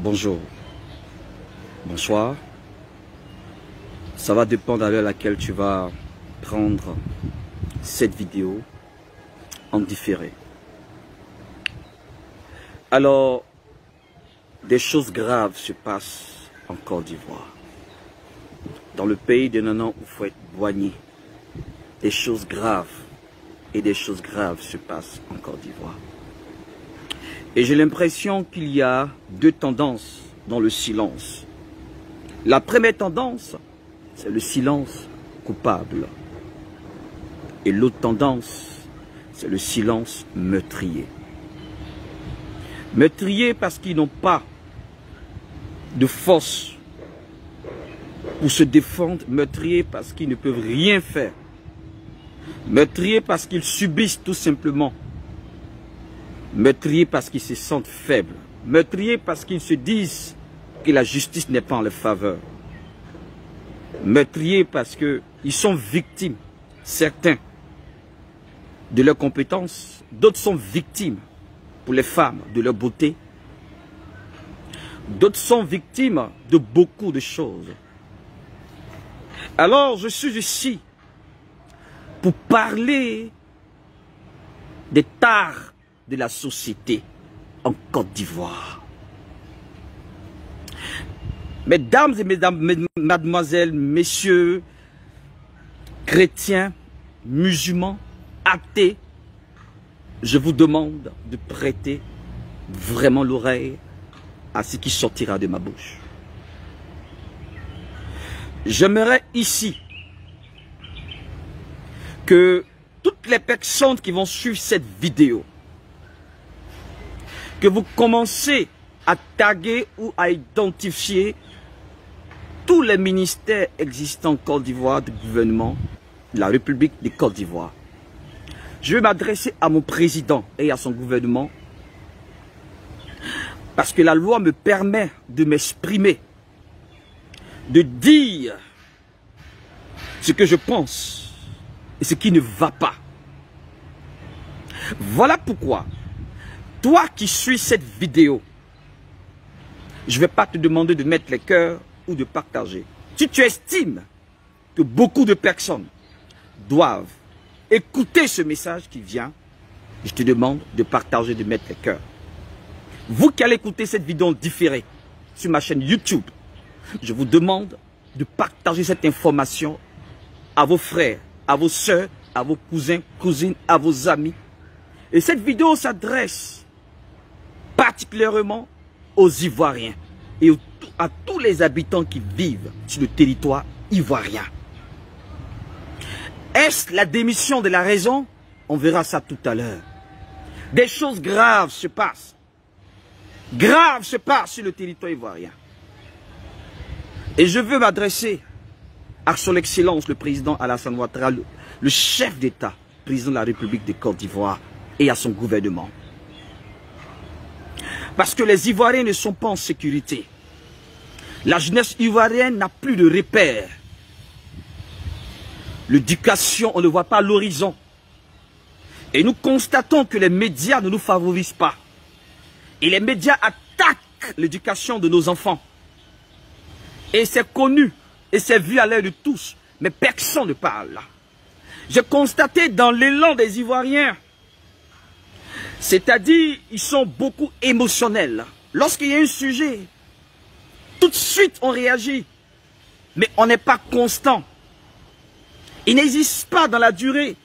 Bonjour, bonsoir. Ça va dépendre à l'heure à laquelle tu vas prendre cette vidéo en différé. Alors, des choses graves se passent en Côte d'Ivoire. Dans le pays de Nanan Houphouët-Boigny, des choses graves se passent en Côte d'Ivoire. Et j'ai l'impression qu'il y a deux tendances dans le silence. La première tendance, c'est le silence coupable. Et l'autre tendance, c'est le silence meurtrier. Meurtrier parce qu'ils n'ont pas de force pour se défendre. Meurtrier parce qu'ils ne peuvent rien faire. Meurtrier parce qu'ils subissent tout simplement. Meurtrier parce qu'ils se sentent faibles. Meurtrier parce qu'ils se disent que la justice n'est pas en leur faveur. Meurtrier parce qu'ils sont victimes, certains, de leurs compétences. D'autres sont victimes, pour les femmes, de leur beauté. D'autres sont victimes de beaucoup de choses. Alors, je suis ici pour parler des tares de la société en Côte d'Ivoire. Mesdames et mesdames, mademoiselles, messieurs, chrétiens, musulmans, athées, je vous demande de prêter vraiment l'oreille à ce qui sortira de ma bouche. J'aimerais ici que toutes les personnes qui vont suivre cette vidéo, que vous commencez à taguer ou à identifier tous les ministères existants en Côte d'Ivoire, du gouvernement de la République de Côte d'Ivoire. Je vais m'adresser à mon président et à son gouvernement parce que la loi me permet de m'exprimer, de dire ce que je pense et ce qui ne va pas. Voilà pourquoi, toi qui suis cette vidéo, je ne vais pas te demander de mettre les cœurs ou de partager. Si tu estimes que beaucoup de personnes doivent écouter ce message qui vient, je te demande de partager, de mettre les cœurs. Vous qui allez écouter cette vidéo en différé sur ma chaîne YouTube, je vous demande de partager cette information à vos frères, à vos soeurs, à vos cousins, cousines, à vos amis. Et cette vidéo s'adresse particulièrement aux Ivoiriens et à tous les habitants qui vivent sur le territoire ivoirien. Est-ce la démission de la raison? On verra ça tout à l'heure. Des choses graves se passent. Graves se passent sur le territoire ivoirien. Et je veux m'adresser à son Excellence le président Alassane Ouattara, le chef d'État, président de la République de Côte d'Ivoire, et à son gouvernement. Parce que les Ivoiriens ne sont pas en sécurité. La jeunesse ivoirienne n'a plus de repères. L'éducation, on ne voit pas l'horizon. Et nous constatons que les médias ne nous favorisent pas. Et les médias attaquent l'éducation de nos enfants. Et c'est connu, et c'est vu à l'œil de tous. Mais personne ne parle. J'ai constaté dans l'élan des Ivoiriens, c'est-à-dire, ils sont beaucoup émotionnels. Lorsqu'il y a un sujet, tout de suite on réagit. Mais on n'est pas constant. Il n'existe pas dans la durée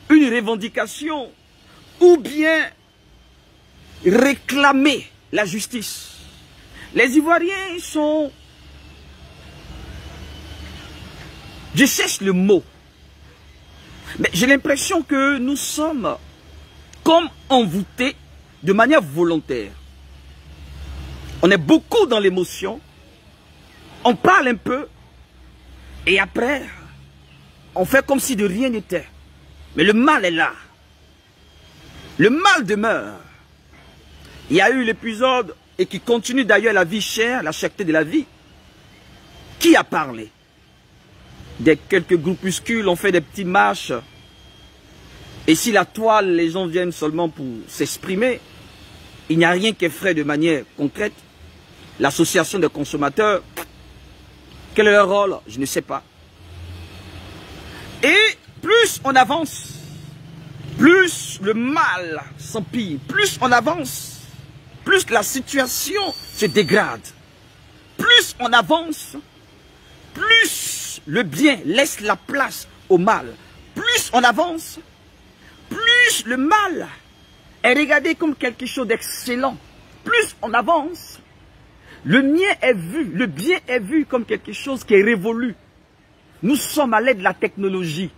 une revendication ou bien réclamer la justice. Les Ivoiriens sont... Je cherche le mot. Mais j'ai l'impression que nous sommes comme envoûtés de manière volontaire. On est beaucoup dans l'émotion, on parle un peu, et après, on fait comme si de rien n'était. Mais le mal est là. Le mal demeure. Il y a eu l'épisode, et qui continue d'ailleurs la vie chère, la cherté de la vie. Qui a parlé? Des quelques groupuscules ont fait des petits marches. Et si la toile, les gens viennent seulement pour s'exprimer, il n'y a rien qui est fait de manière concrète. l'association des consommateurs. Quel est leur rôle? Je ne sais pas. Et plus on avance, plus le mal s'empire. Plus on avance, plus la situation se dégrade. Plus on avance, plus le bien laisse la place au mal. Plus on avance, plus le mal est regardé comme quelque chose d'excellent. Plus on avance, le bien est vu comme quelque chose qui est révolu. Nous sommes à l'aide de la technologie.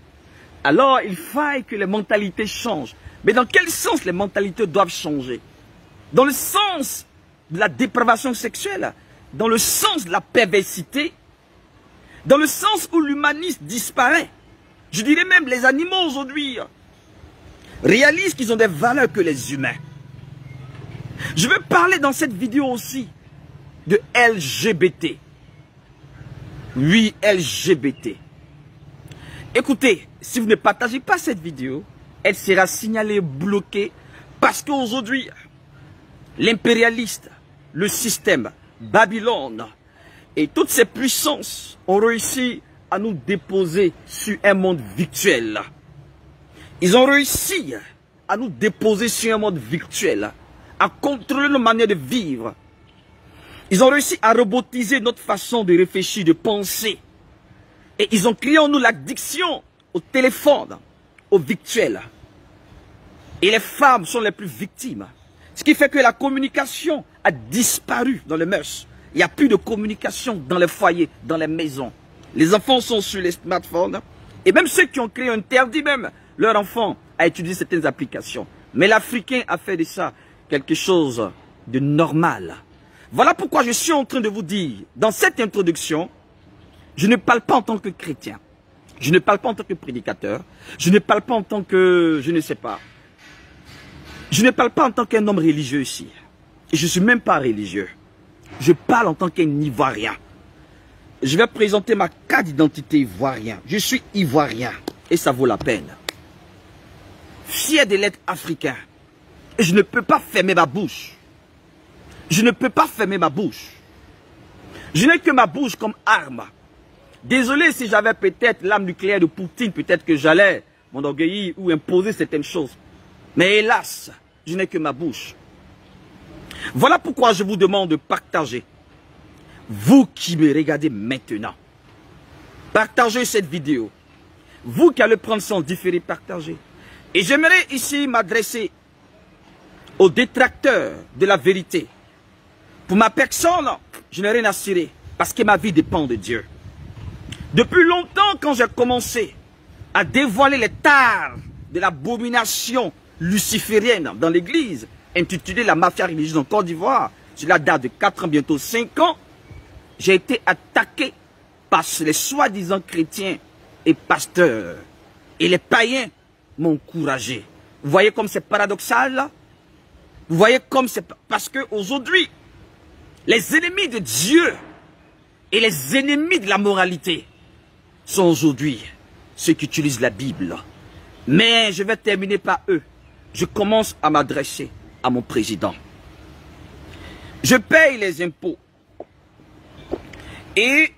Alors il faille que les mentalités changent. Mais dans quel sens les mentalités doivent changer? Dans le sens de la dépravation sexuelle, dans le sens de la perversité, dans le sens où l'humanisme disparaît. Je dirais même les animaux aujourd'hui réalisent qu'ils ont des valeurs que les humains. Je veux parler dans cette vidéo aussi de LGBT. Oui, LGBT. Écoutez, si vous ne partagez pas cette vidéo, elle sera signalée, bloquée, parce qu'aujourd'hui, l'impérialiste, le système, Babylone et toutes ces puissances ont réussi à nous déposer sur un monde virtuel. Ils ont réussi à nous déposer sur un monde virtuel, à contrôler nos manières de vivre. Ils ont réussi à robotiser notre façon de réfléchir, de penser. Et ils ont créé en nous l'addiction au téléphone, au virtuel. Et les femmes sont les plus victimes. Ce qui fait que la communication a disparu dans les mœurs. Il n'y a plus de communication dans les foyers, dans les maisons. Les enfants sont sur les smartphones. Et même ceux qui ont créé interdit même leur enfant à utiliser certaines applications. Mais l'Africain a fait de ça quelque chose de normal. Voilà pourquoi je suis en train de vous dire, dans cette introduction, je ne parle pas en tant que chrétien. Je ne parle pas en tant que prédicateur. Je ne parle pas en tant que, je ne sais pas. Je ne parle pas en tant qu'un homme religieux ici. Et je ne suis même pas religieux. Je parle en tant qu'un Ivoirien. Je vais présenter ma carte d'identité ivoirien. Je suis Ivoirien. Et ça vaut la peine. Fier de l'être africain. Et je ne peux pas fermer ma bouche. Je ne peux pas fermer ma bouche. Je n'ai que ma bouche comme arme. Désolé si j'avais peut-être l'arme nucléaire de Poutine, peut-être que j'allais m'enorgueillir ou imposer certaines choses. Mais hélas, je n'ai que ma bouche. Voilà pourquoi je vous demande de partager. Vous qui me regardez maintenant, partagez cette vidéo. Vous qui allez prendre son différé, partagez. Et j'aimerais ici m'adresser aux détracteurs de la vérité. Pour ma personne, je n'ai rien à cirer parce que ma vie dépend de Dieu. Depuis longtemps, quand j'ai commencé à dévoiler les tares de l'abomination luciférienne dans l'église, intitulée la mafia religieuse en Côte d'Ivoire, cela date de 4 ans, bientôt 5 ans, j'ai été attaqué par les soi-disant chrétiens et pasteurs. Et les païens m'ont encouragé. Vous voyez comme c'est paradoxal là? Vous voyez comme c'est... Parce qu'aujourd'hui, les ennemis de Dieu et les ennemis de la moralité sont aujourd'hui ceux qui utilisent la Bible. Mais je vais terminer par eux. Je commence à m'adresser à mon président. Je paye les impôts. Et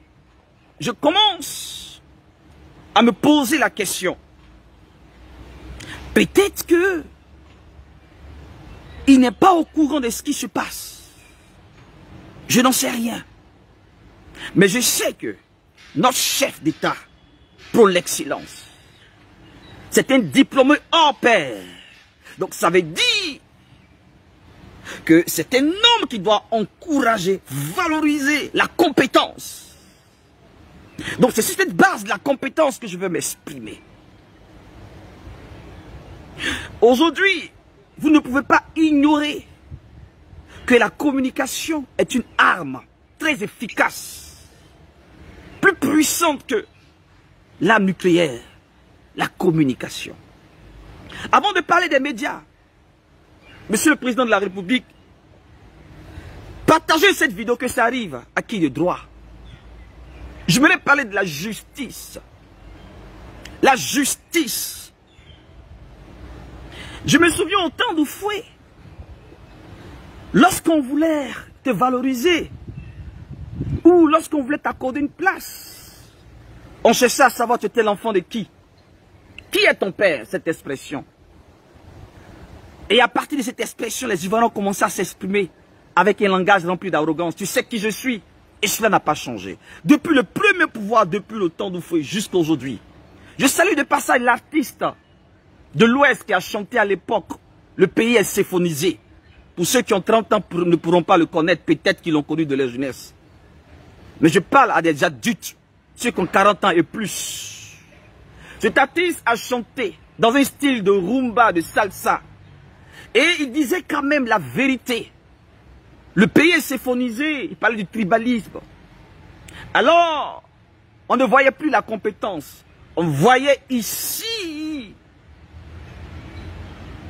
je commence à me poser la question. Peut-être que il n'est pas au courant de ce qui se passe. Je n'en sais rien. Mais je sais que notre chef d'État, pour l'excellence, c'est un diplômé hors pair. Donc ça veut dire que c'est un homme qui doit encourager, valoriser la compétence. Donc c'est sur cette base de la compétence que je veux m'exprimer. Aujourd'hui, vous ne pouvez pas ignorer que la communication est une arme très efficace, plus puissante que l'arme nucléaire, la communication. Avant de parler des médias, Monsieur le Président de la République, partagez cette vidéo que ça arrive à qui de droit. Je voulais parler de la justice. La justice. Je me souviens au temps d'Oufoué, lorsqu'on voulait te valoriser, Ou lorsqu'on voulait t'accorder une place, on cherchait à savoir tu étais l'enfant de qui. Qui est ton père, cette expression? Et à partir de cette expression, les Ivoiriens ont commencé à s'exprimer avec un langage rempli d'arrogance. Tu sais qui je suis? Et cela n'a pas changé. Depuis le premier pouvoir, depuis le temps d'Oufoué jusqu'à aujourd'hui. Je salue de passage l'artiste de l'Ouest qui a chanté à l'époque « Le pays est symphonisé ». Pour ceux qui ont 30 ans ne pourront pas le connaître, peut-être qu'ils l'ont connu de leur jeunesse. Mais je parle à des adultes, ceux qui ont 40 ans et plus. Cet artiste a chanté dans un style de rumba, de salsa. Et il disait quand même la vérité. Le pays est symphonisé, il parlait du tribalisme. Alors, on ne voyait plus la compétence. On voyait ici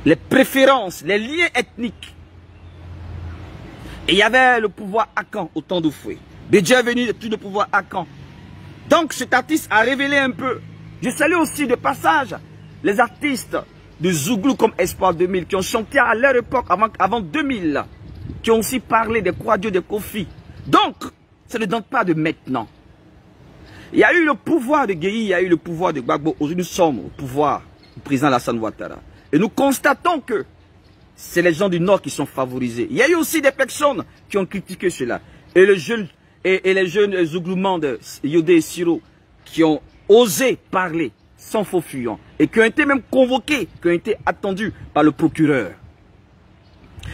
les préférences, les liens ethniques. Et il y avait le pouvoir Akan au temps d'Oufoué. Bédja est venu de tout le pouvoir Akan. Donc cet artiste a révélé un peu. Je salue aussi de passage les artistes de Zouglou comme Espoir 2000 qui ont chanté à leur époque avant 2000. Qui ont aussi parlé des Kouadio, des Kofi. Donc, ça ne donne pas de maintenant. Il y a eu le pouvoir de Guéhi, il y a eu le pouvoir de Gbagbo. Aujourd'hui, nous sommes au pouvoir du président Alassane Ouattara. Et nous constatons que c'est les gens du Nord qui sont favorisés. Il y a eu aussi des personnes qui ont critiqué cela. Et les jeunes Zouglouman de Yodé et Siro qui ont osé parler sans faux fuyant. Et qui ont été même convoqués, qui ont été attendus par le procureur.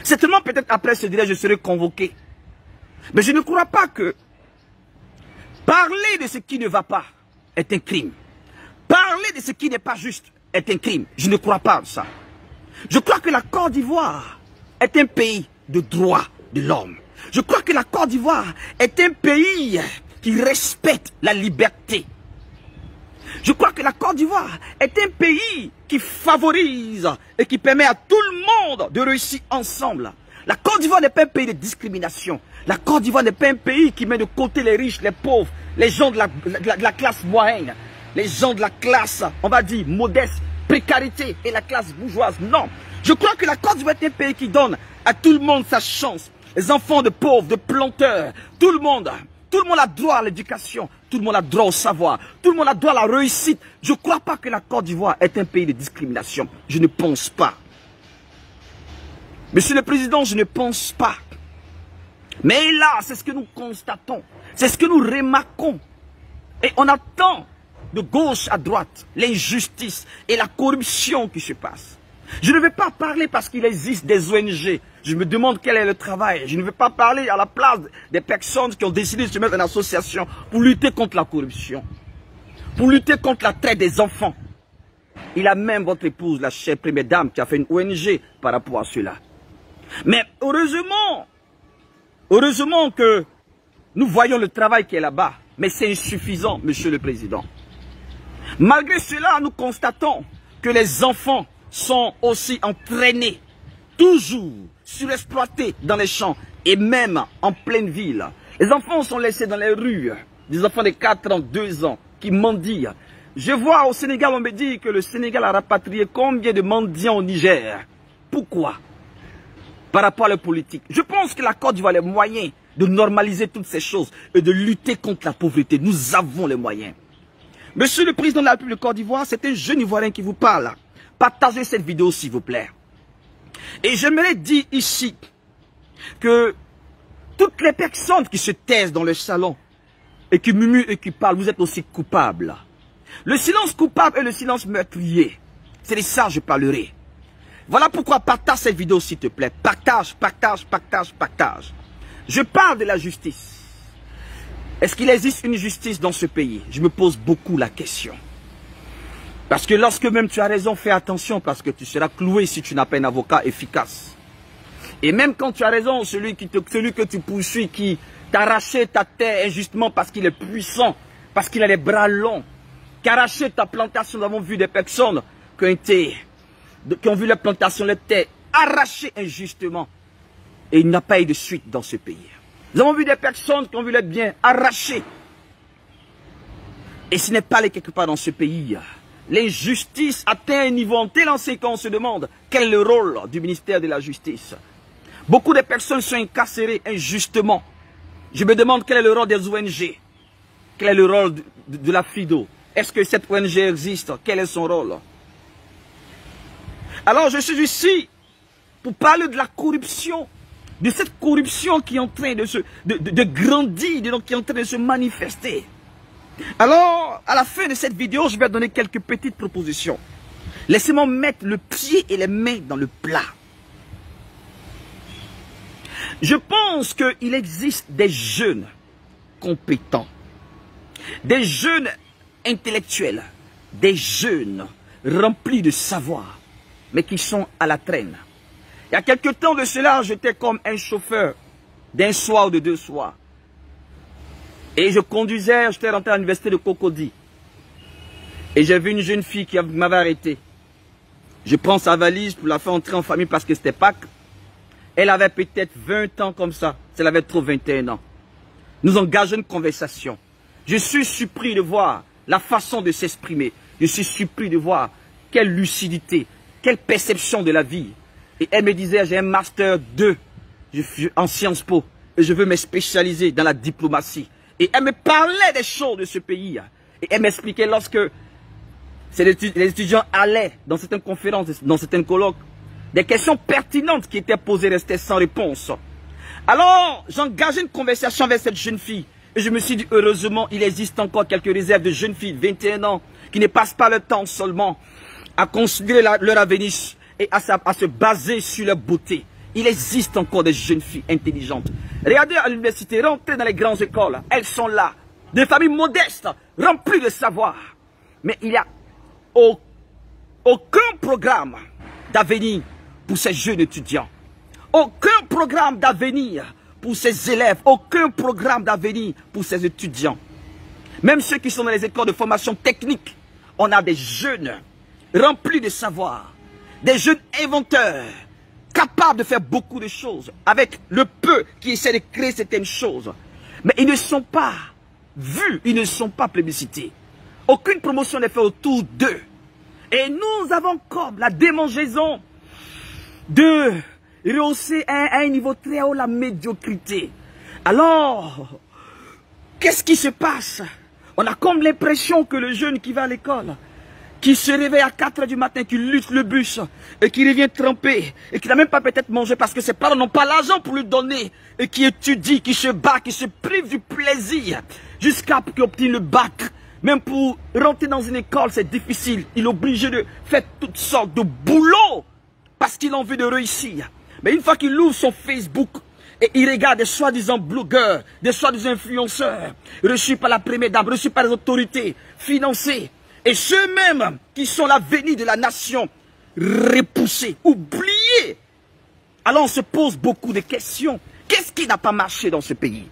Certainement, peut-être après, je serai convoqué. Mais je ne crois pas que parler de ce qui ne va pas est un crime. Parler de ce qui n'est pas juste est un crime. Je ne crois pas à ça. Je crois que la Côte d'Ivoire est un pays de droits de l'homme. Je crois que la Côte d'Ivoire est un pays qui respecte la liberté. Je crois que la Côte d'Ivoire est un pays qui favorise et qui permet à tout le monde de réussir ensemble. La Côte d'Ivoire n'est pas un pays de discrimination. La Côte d'Ivoire n'est pas un pays qui met de côté les riches, les pauvres, les gens de la classe moyenne, les gens de la classe, on va dire, modeste, précarité et la classe bourgeoise. Non. Je crois que la Côte d'Ivoire est un pays qui donne à tout le monde sa chance. Les enfants de pauvres, de planteurs, tout le monde a droit à l'éducation. Tout le monde a droit au savoir. Tout le monde a droit à la réussite. Je ne crois pas que la Côte d'Ivoire est un pays de discrimination. Je ne pense pas. Monsieur le Président, je ne pense pas. Mais là, c'est ce que nous constatons. C'est ce que nous remarquons. Et on attend de gauche à droite l'injustice et la corruption qui se passe. Je ne vais pas parler parce qu'il existe des ONG. Je me demande quel est le travail. Je ne vais pas parler à la place des personnes qui ont décidé de se mettre en association pour lutter contre la corruption. Pour lutter contre la traite des enfants. Il a même votre épouse, la chère première dame, qui a fait une ONG par rapport à cela. Mais heureusement que nous voyons le travail qui est là-bas. Mais c'est insuffisant, Monsieur le Président. Malgré cela, nous constatons que les enfants sont aussi entraînés, toujours surexploités dans les champs et même en pleine ville. Les enfants sont laissés dans les rues, des enfants de 4 ans, 2 ans qui mendient. Je vois au Sénégal, on me dit que le Sénégal a rapatrié combien de mendiants au Niger. Pourquoi? Par rapport à la politique. Je pense que la Côte d'Ivoire a les moyens de normaliser toutes ces choses et de lutter contre la pauvreté. Nous avons les moyens. Monsieur le Président de la République de Côte d'Ivoire, c'est un jeune Ivoirien qui vous parle. Partagez cette vidéo s'il vous plaît. Et j'aimerais dire ici que toutes les personnes qui se taisent dans le salon et qui murmurent et qui parlent, vous êtes aussi coupables. Le silence coupable et le silence meurtrier. C'est de ça que je parlerai. Voilà pourquoi partage cette vidéo s'il te plaît. Partage, partage, partage, partage. Je parle de la justice. Est-ce qu'il existe une justice dans ce pays? Je me pose beaucoup la question. Parce que lorsque même tu as raison, fais attention parce que tu seras cloué si tu n'as pas un avocat efficace. Et même quand tu as raison, celui que tu poursuis, qui t'a arraché ta terre injustement parce qu'il est puissant, parce qu'il a les bras longs, qui a arraché ta plantation, nous avons vu des personnes qui ont vu leur plantation, leur terre arrachée injustement. Et il n'y a pas eu de suite dans ce pays. Nous avons vu des personnes qui ont vu leurs biens arrachés. Et ce n'est pas allé quelque part dans ce pays. L'injustice atteint un niveau en tel qu'on se demande quel est le rôle du ministère de la Justice. Beaucoup de personnes sont incarcérées injustement. Je me demande quel est le rôle des ONG. Quel est le rôle de la FIDO? Est-ce que cette ONG existe? Quel est son rôle? Alors je suis ici pour parler de la corruption, de cette corruption qui est en train de grandir, qui est en train de se manifester. Alors, à la fin de cette vidéo, je vais donner quelques petites propositions. Laissez-moi mettre le pied et les mains dans le plat. Je pense qu'il existe des jeunes compétents, des jeunes intellectuels, des jeunes remplis de savoir, mais qui sont à la traîne. Il y a quelque temps de cela, j'étais comme un chauffeur d'un soir ou de 2 soirs. Et je conduisais, j'étais rentré à l'université de Cocody. Et j'ai vu une jeune fille qui m'avait arrêté. Je prends sa valise pour la faire entrer en famille parce que c'était Pâques. Elle avait peut-être 20 ans comme ça. Elle avait trop 21 ans. Nous engageons une conversation. Je suis surpris de voir la façon de s'exprimer. Je suis surpris de voir quelle lucidité, quelle perception de la vie. Et elle me disait, j'ai un master 2 en Sciences Po. Et je veux me spécialiser dans la diplomatie. Et elle me parlait des choses de ce pays. Et elle m'expliquait lorsque les étudiants allaient dans certaines conférences, dans certains colloques, des questions pertinentes qui étaient posées restaient sans réponse. Alors, j'engageais une conversation avec cette jeune fille. Et je me suis dit, heureusement, il existe encore quelques réserves de jeunes filles de 21 ans qui ne passent pas le temps seulement à considérer leur avenir et à se baser sur leur beauté. Il existe encore des jeunes filles intelligentes. Regardez à l'université, rentrez dans les grandes écoles. Elles sont là, des familles modestes, remplies de savoir. Mais il n'y a aucun programme d'avenir pour ces jeunes étudiants. Aucun programme d'avenir pour ces élèves. Aucun programme d'avenir pour ces étudiants. Même ceux qui sont dans les écoles de formation technique, on a des jeunes remplis de savoir. Des jeunes inventeurs, capables de faire beaucoup de choses, avec le peu qui essaie de créer certaines choses. Mais ils ne sont pas vus, ils ne sont pas plébiscités. Aucune promotion n'est faite autour d'eux. Et nous avons comme la démangeaison de rehausser à un niveau très haut la médiocrité. Alors, qu'est-ce qui se passe? On a comme l'impression que le jeune qui va à l'école, qui se réveille à 4 h du matin, qui lutte le bus, et qui revient trempé, et qui n'a même pas peut-être mangé parce que ses parents n'ont pas l'argent pour lui donner, et qui étudie, qui se bat, qui se prive du plaisir, jusqu'à ce qu'il obtienne le bac. Même pour rentrer dans une école, c'est difficile. Il est obligé de faire toutes sortes de boulots, parce qu'il a envie de réussir. Mais une fois qu'il ouvre son Facebook, et il regarde des soi-disant blogueurs, des soi-disant influenceurs, reçus par la première dame, reçus par les autorités, financés, et ceux-mêmes qui sont l'avenir de la nation, repoussés, oubliés. Alors on se pose beaucoup de questions. Qu'est-ce qui n'a pas marché dans ce pays?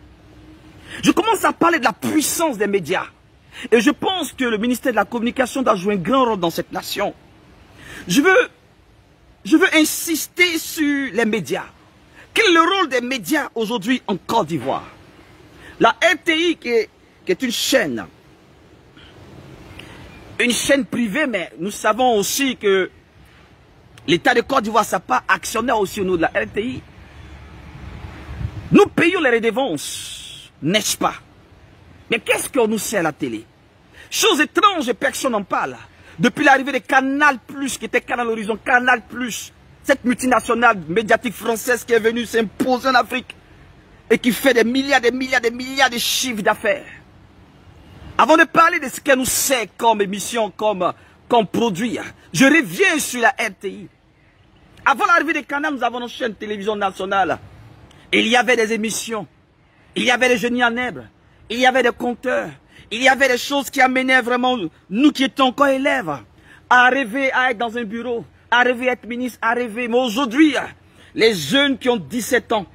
Je commence à parler de la puissance des médias. Et je pense que le ministère de la Communication doit jouer un grand rôle dans cette nation. Je veux insister sur les médias. Quel est le rôle des médias aujourd'hui en Côte d'Ivoire? La RTI qui est une chaîne privée, mais nous savons aussi que l'État de Côte d'Ivoire n'est pas actionnaire aussi au niveau de la RTI. Nous payons les redevances, n'est-ce pas? Mais qu'est-ce qu'on nous sert à la télé? Chose étrange et personne n'en parle. Depuis l'arrivée de Canal+, qui était Canal Horizon, Canal+, cette multinationale médiatique française qui est venue s'imposer en Afrique et qui fait des milliards de chiffres d'affaires. Avant de parler de ce qu'elle nous sert comme émission, comme produit, je reviens sur la RTI. Avant l'arrivée des Canal, nous avons une chaîne de télévision nationale. Il y avait des émissions. Il y avait des génies en herbe. Il y avait des compteurs. Il y avait des choses qui amenaient vraiment nous qui étions encore élèves à rêver à être dans un bureau, à rêver à être ministre, à rêver. Mais aujourd'hui, les jeunes qui ont 17 ans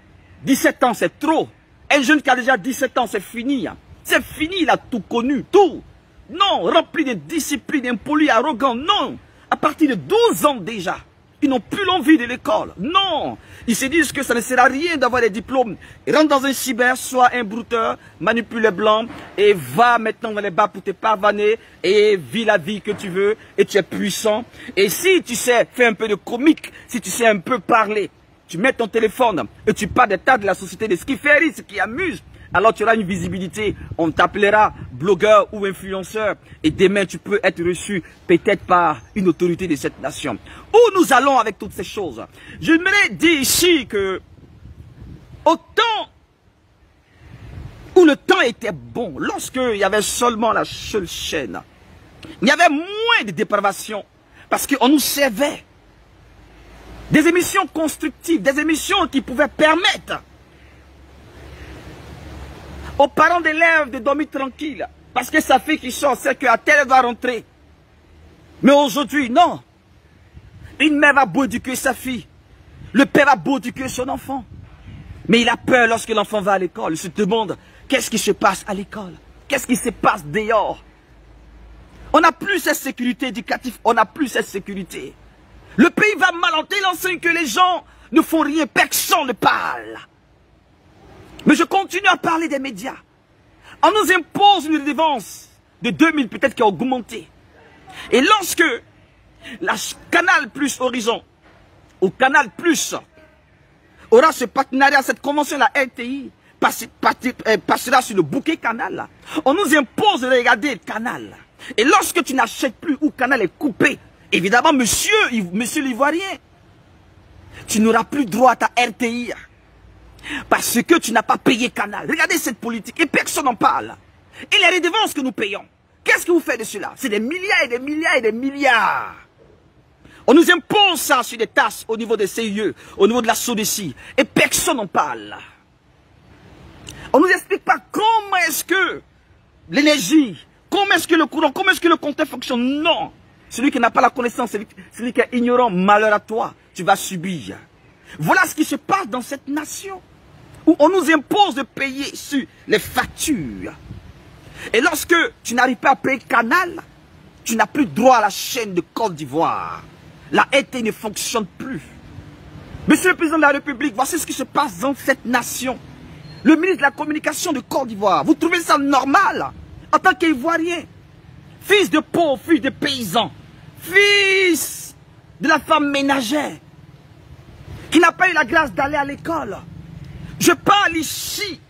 c'est trop. Un jeune qui a déjà 17 ans, c'est fini. C'est fini, il a tout connu, tout. Non, rempli de discipline, impoli, arrogant, non. À partir de 12 ans déjà, ils n'ont plus l'envie de l'école. Non, ils se disent que ça ne sert à rien d'avoir des diplômes. Ils rentrent dans un cyber, soit un brouteur, manipule les blancs et va maintenant dans les bars pour te pavaner et vis la vie que tu veux et tu es puissant. Et si tu sais faire un peu de comique, si tu sais un peu parler, tu mets ton téléphone et tu parles des tas de la société, de ce qui fait rire, ce qui amuse. Alors tu auras une visibilité, on t'appellera blogueur ou influenceur et demain tu peux être reçu peut-être par une autorité de cette nation. Où nous allons avec toutes ces choses? Je me dire ici que au temps où le temps était bon, lorsqu'il y avait seulement la seule chaîne, il y avait moins de dépravation parce qu'on nous servait des émissions constructives, des émissions qui pouvaient permettre aux parents d'élèves de dormir tranquille. Parce que sa fille qui sort, c'est qu'à telle elle va rentrer. Mais aujourd'hui, non. Une mère va beau éduquer sa fille. Le père va beau éduquer son enfant. Mais il a peur lorsque l'enfant va à l'école. Il se demande, qu'est-ce qui se passe à l'école? Qu'est-ce qui se passe dehors? On n'a plus cette sécurité éducative. On n'a plus cette sécurité. Le pays va mal en tel enseigne que les gens ne font rien. Personne ne parle. Mais je continue à parler des médias. On nous impose une redevance de 2000 peut-être qui a augmenté. Et lorsque la Canal Plus Horizon ou Canal Plus aura ce partenariat, cette convention, la RTI passera sur le bouquet Canal. On nous impose de regarder Canal. Et lorsque tu n'achètes plus ou Canal est coupé, évidemment, monsieur l'Ivoirien, tu n'auras plus droit à ta RTI. Parce que tu n'as pas payé Canal. Regardez cette politique et personne n'en parle. Et les redevances que nous payons, qu'est-ce que vous faites de cela? C'est des milliards et des milliards et des milliards. On nous impose ça sur des tasses au niveau des CIE, au niveau de la SODECI. Et personne n'en parle. On ne nous explique pas comment est-ce que l'énergie, comment est-ce que le courant, comment est-ce que le compteur fonctionne. Non. Celui qui n'a pas la connaissance, celui qui est ignorant, malheur à toi, tu vas subir. Voilà ce qui se passe dans cette nation. Où on nous impose de payer sur les factures. Et lorsque tu n'arrives pas à payer Canal, tu n'as plus droit à la chaîne de Côte d'Ivoire. La RT ne fonctionne plus. Monsieur le Président de la République, voici ce qui se passe dans cette nation. Le ministre de la Communication de Côte d'Ivoire, vous trouvez ça normal en tant qu'Ivoirien? Fils de pauvres, fils de paysans, fils de la femme ménagère, qui n'a pas eu la grâce d'aller à l'école. Je parle ici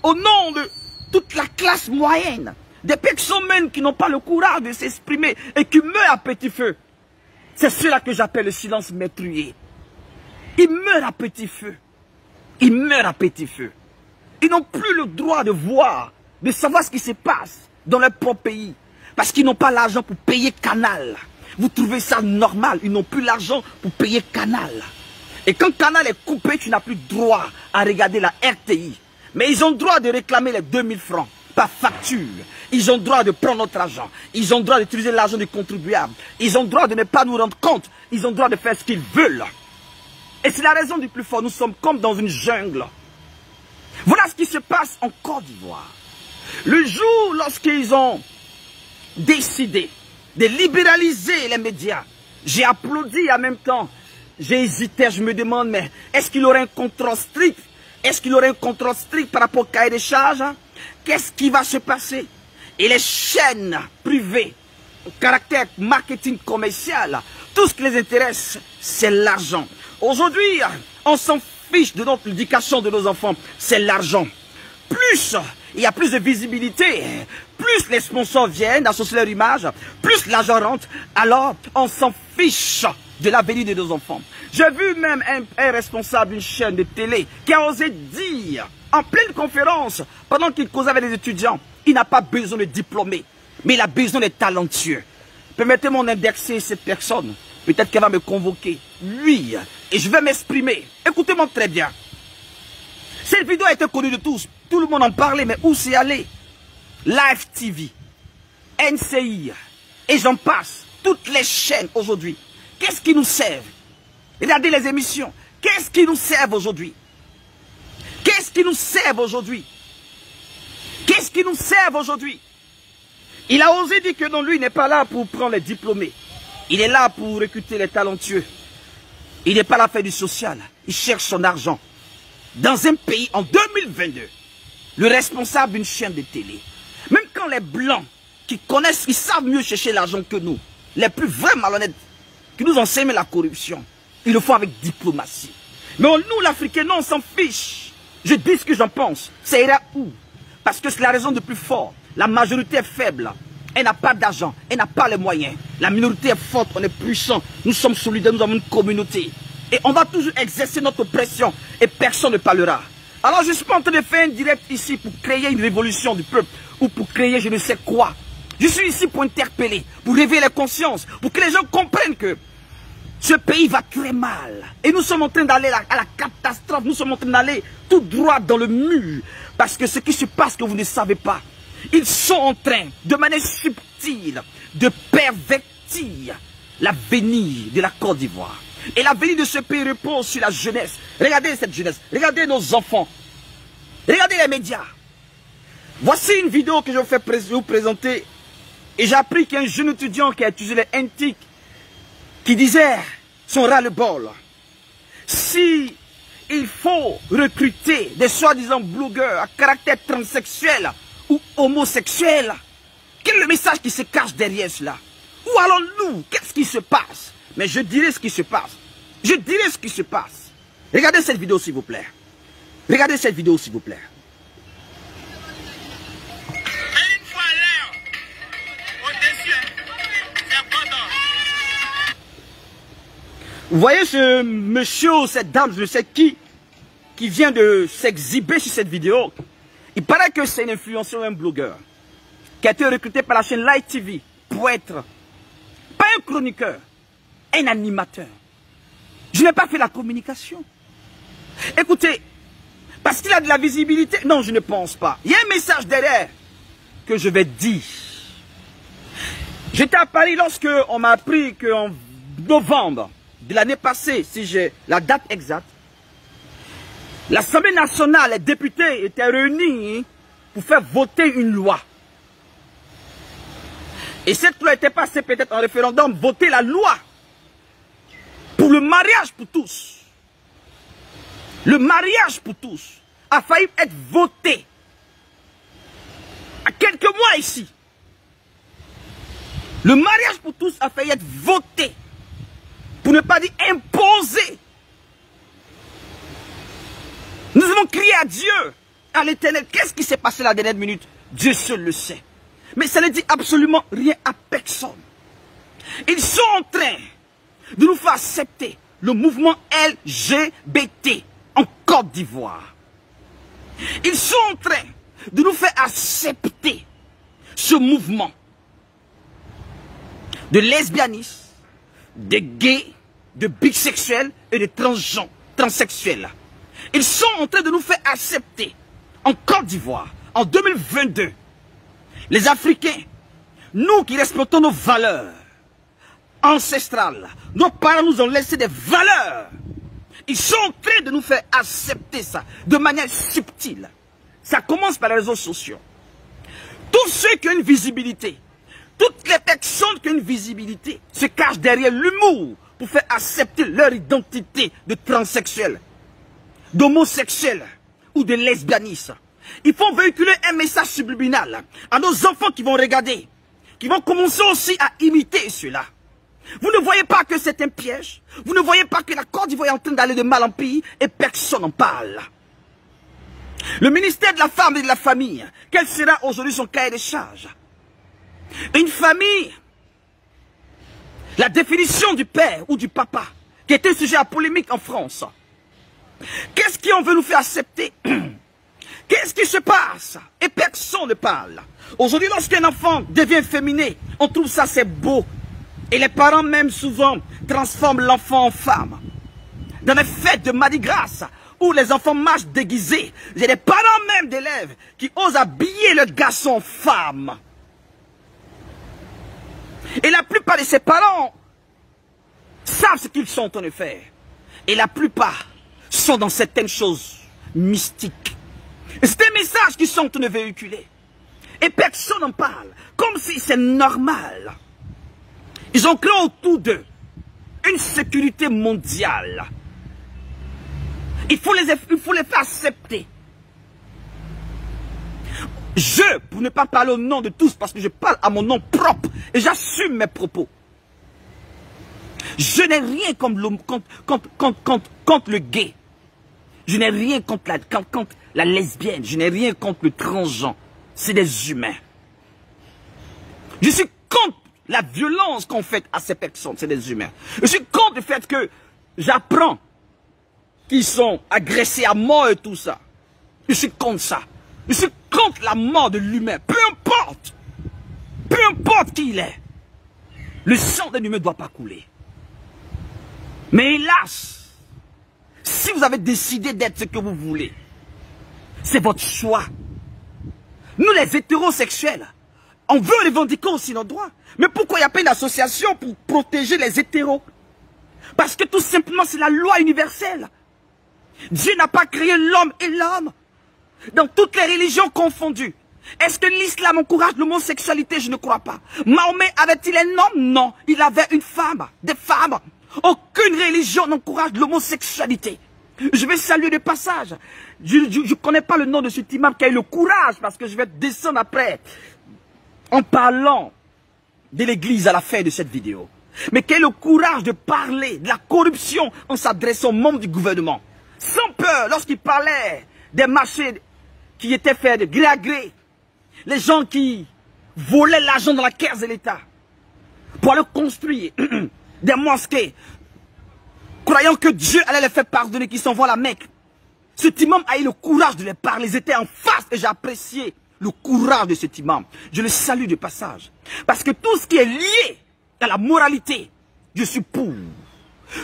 au nom de toute la classe moyenne, des personnes même qui n'ont pas le courage de s'exprimer et qui meurent à petit feu. C'est cela que j'appelle le silence meurtrier. Ils meurent à petit feu. Ils meurent à petit feu. Ils n'ont plus le droit de voir, de savoir ce qui se passe dans leur propre pays. Parce qu'ils n'ont pas l'argent pour payer Canal. Vous trouvez ça normal? Ils n'ont plus l'argent pour payer Canal. Et quand Canal est coupé, tu n'as plus droit à regarder la RTI. Mais ils ont le droit de réclamer les 2000 francs par facture. Ils ont le droit de prendre notre argent. Ils ont le droit d'utiliser l'argent du contribuable. Ils ont le droit de ne pas nous rendre compte. Ils ont le droit de faire ce qu'ils veulent. Et c'est la raison du plus fort. Nous sommes comme dans une jungle. Voilà ce qui se passe en Côte d'Ivoire. Le jour lorsqu'ils ont décidé de libéraliser les médias, j'ai applaudi en même temps. J'ai hésité, je me demande, mais est-ce qu'il aurait un contrôle strict? Est-ce qu'il aurait un contrôle strict par rapport au cahier des charges? Qu'est-ce qui va se passer? Et les chaînes privées, au caractère marketing commercial, tout ce qui les intéresse, c'est l'argent. Aujourd'hui, on s'en fiche de notre éducation de nos enfants, c'est l'argent. Plus il y a plus de visibilité, plus les sponsors viennent associer leur image, plus l'argent rentre, alors on s'en fiche de l'avenir de nos enfants. J'ai vu même un responsable d'une chaîne de télé qui a osé dire, en pleine conférence, pendant qu'il causait avec les étudiants, il n'a pas besoin de diplômés, mais il a besoin de talentueux. Permettez-moi d'indexer cette personne. Peut-être qu'elle va me convoquer. Oui, et je vais m'exprimer. Écoutez-moi très bien. Cette vidéo a été connue de tous. Tout le monde en parlait, mais où c'est allé? Live TV, NCI, et j'en passe. Toutes les chaînes aujourd'hui. Qu'est-ce qui nous servent? Regardez les émissions. Qu'est-ce qui nous servent aujourd'hui? Qu'est-ce qui nous servent aujourd'hui? Qu'est-ce qui nous servent aujourd'hui? Il a osé dire que non, lui n'est pas là pour prendre les diplômés. Il est là pour recruter les talentueux. Il n'est pas là pour faire du social. Il cherche son argent. Dans un pays, en 2022, le responsable d'une chaîne de télé, même quand les blancs qui connaissent, ils savent mieux chercher l'argent que nous, les plus vrais malhonnêtes, qui nous enseignent la corruption, ils le font avec diplomatie. Mais nous, l'Africain, non, on s'en fiche. Je dis ce que j'en pense. Ça ira où? Parce que c'est la raison de plus fort. La majorité est faible. Elle n'a pas d'argent. Elle n'a pas les moyens. La minorité est forte. On est puissant. Nous sommes solidaires. Nous avons une communauté. Et on va toujours exercer notre pression. Et personne ne parlera. Alors je ne suis pas en train de faire un direct ici pour créer une révolution du peuple. Ou pour créer je ne sais quoi. Je suis ici pour interpeller. Pour réveiller les consciences. Pour que les gens comprennent que ce pays va très mal. Et nous sommes en train d'aller à la catastrophe. Nous sommes en train d'aller tout droit dans le mur. Parce que ce qui se passe que vous ne savez pas. Ils sont en train, de manière subtile, de pervertir l'avenir de la Côte d'Ivoire. Et l'avenir de ce pays repose sur la jeunesse. Regardez cette jeunesse. Regardez nos enfants. Regardez les médias. Voici une vidéo que je vais vous présenter. Et j'ai appris qu'il y a un jeune étudiant qui a utilisé les antiques qui disait son ras-le-bol. Si il faut recruter des soi-disant blogueurs à caractère transsexuel ou homosexuel, quel est le message qui se cache derrière cela? Où allons-nous? Qu'est-ce qui se passe? Mais je dirai ce qui se passe. Je dirai ce qui se passe. Regardez cette vidéo s'il vous plaît. Regardez cette vidéo s'il vous plaît. Vous voyez ce monsieur ou cette dame, je ne sais qui vient de s'exhiber sur cette vidéo. Il paraît que c'est un influenceur ou un blogueur qui a été recruté par la chaîne Light TV pour être, pas un chroniqueur, un animateur. Je n'ai pas fait la communication. Écoutez, parce qu'il a de la visibilité, non, je ne pense pas. Il y a un message derrière que je vais dire. J'étais à Paris lorsque on m'a appris qu'en novembre de l'année passée, si j'ai la date exacte, l'Assemblée nationale, les députés étaient réunis pour faire voter une loi. Et cette loi était passée peut-être en référendum, voter la loi pour le mariage pour tous. Le mariage pour tous a failli être voté à quelques mois ici. Le mariage pour tous a failli être voté, pour ne pas dire imposé. Nous avons crié à Dieu, à l'Éternel. Qu'est-ce qui s'est passé la dernière minute? Dieu seul le sait. Mais ça ne dit absolument rien à personne. Ils sont en train de nous faire accepter le mouvement LGBT en Côte d'Ivoire. Ils sont en train de nous faire accepter ce mouvement de lesbianisme, de gays, de bisexuels et de transsexuels. Ils sont en train de nous faire accepter en Côte d'Ivoire, en 2022, les Africains, nous qui respectons nos valeurs ancestrales, nos parents nous ont laissé des valeurs. Ils sont en train de nous faire accepter ça de manière subtile. Ça commence par les réseaux sociaux. Tous ceux qui ont une visibilité, toutes les personnes qui ont une visibilité se cachent derrière l'humour pour faire accepter leur identité de transsexuel, d'homosexuel ou de lesbianisme. Ils font véhiculer un message subliminal à nos enfants qui vont regarder, qui vont commencer aussi à imiter cela. Vous ne voyez pas que c'est un piège? Vous ne voyez pas que la Côte d'Ivoire est en train d'aller de mal en pis et personne n'en parle? Le ministère de la Femme et de la Famille, quel sera aujourd'hui son cahier de charge? Une famille, la définition du père ou du papa, qui était sujet à polémique en France. Qu'est-ce qu'on veut nous faire accepter? Qu'est-ce qui se passe? Et personne ne parle. Aujourd'hui, lorsqu'un enfant devient féminin, on trouve ça c'est beau. Et les parents même souvent transforment l'enfant en femme. Dans les fêtes de Mardi Gras, où les enfants marchent déguisés, il y a des parents même d'élèves qui osent habiller le garçon en femme. Et la plupart de ces parents savent ce qu'ils sont en train de faire. Et la plupart sont dans certaines choses mystiques. C'est des messages qui sont en train de véhiculer. Et personne n'en parle. Comme si c'est normal. Ils ont créé autour d'eux une sécurité mondiale. Il faut les faire accepter. Je, pour ne pas parler au nom de tous, parce que je parle à mon nom propre et j'assume mes propos. Je n'ai rien contre le gay. Je n'ai rien contre la lesbienne. Je n'ai rien contre le transgenre. C'est des humains. Je suis contre la violence qu'on fait à ces personnes. C'est des humains. Je suis contre le fait que j'apprends qu'ils sont agressés à mort et tout ça. Je suis contre ça. Je suis contre la mort de l'humain. Peu importe. Peu importe qui il est. Le sang d'un humain ne doit pas couler. Mais hélas, si vous avez décidé d'être ce que vous voulez, c'est votre choix. Nous les hétérosexuels, on veut revendiquer aussi nos droits. Mais pourquoi il n'y a pas une association pour protéger les hétéros? Parce que tout simplement c'est la loi universelle. Dieu n'a pas créé l'homme et l'homme. Dans toutes les religions confondues. Est-ce que l'islam encourage l'homosexualité? Je ne crois pas. Mahomet avait-il un homme? Non. Il avait une femme. Des femmes. Aucune religion n'encourage l'homosexualité. Je vais saluer de passage. Je ne connais pas le nom de cet imam qui a eu le courage, parce que je vais descendre après, en parlant de l'église à la fin de cette vidéo. Mais qui a eu le courage de parler de la corruption en s'adressant aux membres du gouvernement. Sans peur, lorsqu'il parlait des marchés qui étaient faits de gré à gré. Les gens qui volaient l'argent dans la caisse de l'État pour aller construire des mosquées, croyant que Dieu allait les faire pardonner, qui s'en vont à la Mecque. Cet imam a eu le courage de les parler. Ils étaient en face et j'ai apprécié le courage de cet imam. Je le salue de passage. Parce que tout ce qui est lié à la moralité, je suis pour.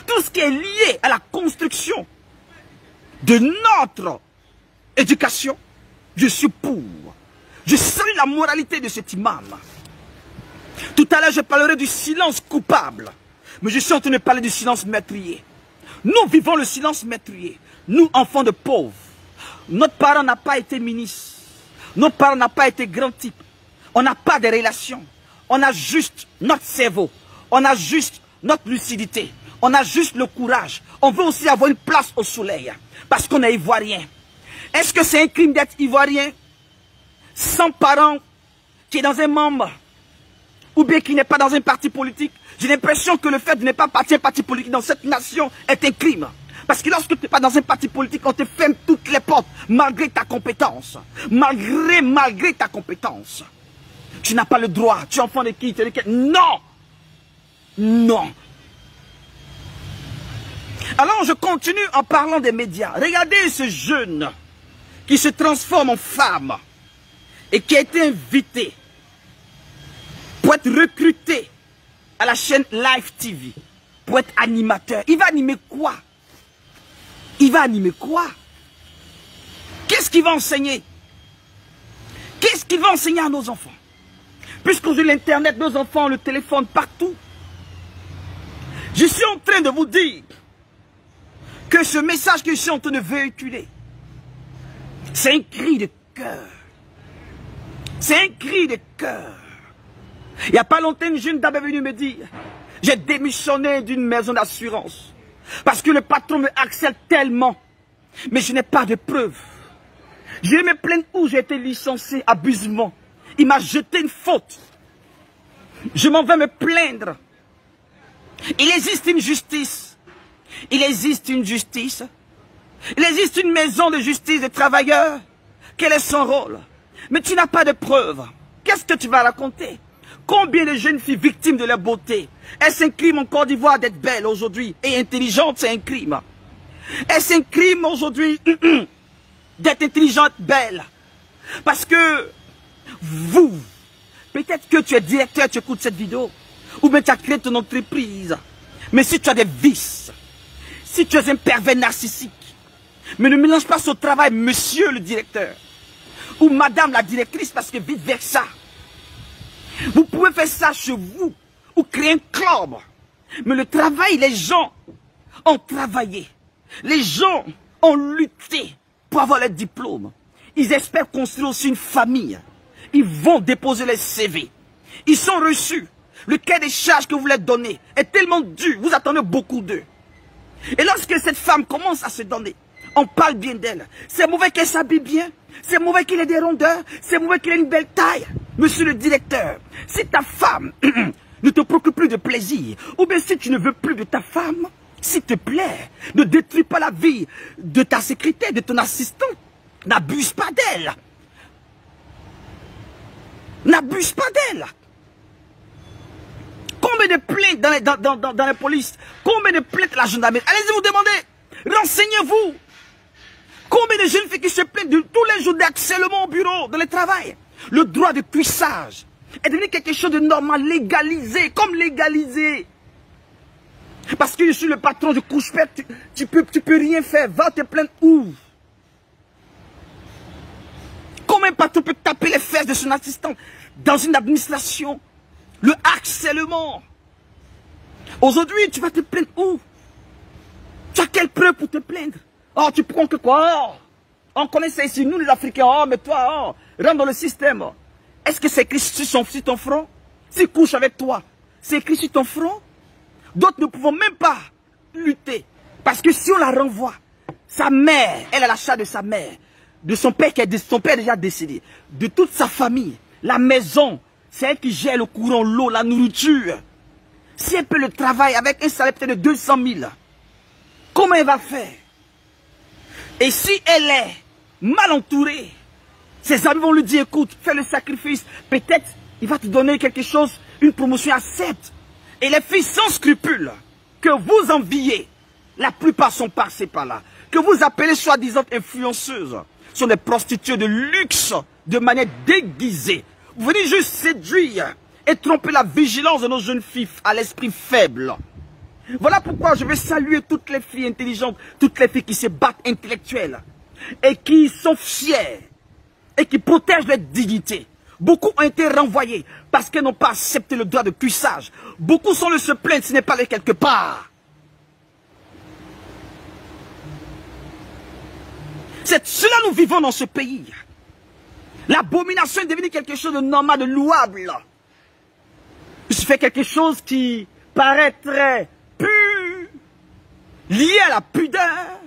Tout ce qui est lié à la construction de notre éducation, je suis pour. Je salue la moralité de cet imam. Tout à l'heure, je parlerai du silence coupable. Mais je suis en train de parler du silence meurtrier. Nous vivons le silence meurtrier. Nous, enfants de pauvres. Notre parent n'a pas été ministre. Notre parent n'a pas été grand type. On n'a pas de relations. On a juste notre cerveau. On a juste notre lucidité. On a juste le courage. On veut aussi avoir une place au soleil. Parce qu'on est ivoirien. Est-ce que c'est un crime d'être ivoirien? Sans parents qui est dans un membre, ou bien qui n'est pas dans un parti politique? J'ai l'impression que le fait de ne pas partir un parti politique dans cette nation est un crime. Parce que lorsque tu n'es pas dans un parti politique, on te ferme toutes les portes, malgré ta compétence. Malgré ta compétence. Tu n'as pas le droit. Tu es enfant de qui? Non! Non! Alors je continue en parlant des médias. Regardez ce jeune qui se transforme en femme et qui a été invité pour être recruté à la chaîne Live TV, pour être animateur. Il va animer quoi? Il va animer quoi? Qu'est-ce qu'il va enseigner? Qu'est-ce qu'il va enseigner à nos enfants? Puisqu'aujourd'hui l'internet, nos enfants ont le téléphone partout. Je suis en train de vous dire que ce message que je suis en train de véhiculer, c'est un cri de cœur. C'est un cri de cœur. Il n'y a pas longtemps, une jeune dame est venue me dire, j'ai démissionné d'une maison d'assurance parce que le patron me harcèle tellement, mais je n'ai pas de preuves. Je vais me plaindre où j'ai été licencié abusivement. Il m'a jeté une faute. Je m'en vais me plaindre. Il existe une justice. Il existe une justice. Il existe une maison de justice des travailleurs. Quel est son rôle? Mais tu n'as pas de preuves. Qu'est-ce que tu vas raconter? Combien de jeunes filles victimes de leur beauté? Est-ce un crime en Côte d'Ivoire d'être belle aujourd'hui et intelligente? C'est un crime. Est-ce un crime aujourd'hui d'être intelligente, belle? Parce que vous, peut-être que tu es directeur, tu écoutes cette vidéo, ou bien tu as créé ton entreprise. Mais si tu as des vices, si tu es un pervers narcissique, mais ne mélange pas son travail, monsieur le directeur, ou madame la directrice, parce que vice versa. Vous pouvez faire ça chez vous, ou créer un club. Mais le travail, les gens ont travaillé. Les gens ont lutté pour avoir leur diplôme. Ils espèrent construire aussi une famille. Ils vont déposer les CV. Ils sont reçus. Le cahier des charges que vous leur donnez est tellement dur. Vous attendez beaucoup d'eux. Et lorsque cette femme commence à se donner, on parle bien d'elle. C'est mauvais qu'elle s'habille bien. C'est mauvais qu'il ait des rondeurs. C'est mauvais qu'il ait une belle taille. Monsieur le directeur, si ta femme ne te procure plus de plaisir, ou bien si tu ne veux plus de ta femme, S'il te plaît, ne détruis pas la vie de ta secrétaire, de ton assistante. N'abuse pas d'elle. N'abuse pas d'elle. Combien de plaintes dans la police? Combien de plaintes à la gendarmerie? Allez-y vous demander. Renseignez-vous. Combien de jeunes filles qui se plaignent de tous les jours d'harcèlement au bureau, dans le travail? Le droit de cuissage est devenu quelque chose de normal, légalisé, comme légalisé. Parce que je suis le patron, je couche pas, tu peux rien faire. Va te plaindre où? Comment un patron peut taper les fesses de son assistant dans une administration? Le harcèlement. Aujourd'hui, tu vas te plaindre où? Tu as quelle preuve pour te plaindre? Oh, tu prends que quoi? Oh, on connaît ça ici, nous les Africains. Oh, mais toi, oh, rentre dans le système. Est-ce que c'est écrit sur ton front? S'il couche avec toi, c'est écrit sur ton front? D'autres ne pouvons même pas lutter. Parce que si on la renvoie, sa mère, elle a la charge de sa mère, de son père qui est son père déjà décédé, de toute sa famille, la maison, c'est elle qui gère le courant, l'eau, la nourriture. Si elle peut le travail avec un salaire peut-être de 200 000, comment elle va faire? Et si elle est mal entourée, ses amis vont lui dire, écoute, fais le sacrifice, peut-être il va te donner quelque chose, une promotion, accepte. Et les filles sans scrupules que vous enviez, la plupart sont passées par là, que vous appelez soi-disant influenceuses, sont des prostituées de luxe de manière déguisée. Vous venez juste séduire et tromper la vigilance de nos jeunes filles à l'esprit faible. Voilà pourquoi je veux saluer toutes les filles intelligentes, toutes les filles qui se battent intellectuelles et qui sont fières et qui protègent leur dignité. Beaucoup ont été renvoyés parce qu'elles n'ont pas accepté le droit de cuissage. Beaucoup sont le se plaindre s'il n'est pas allé quelque part. C'est cela nous vivons dans ce pays. L'abomination est devenue quelque chose de normal, de louable. Je fais quelque chose qui paraît très pur, lié à la pudeur,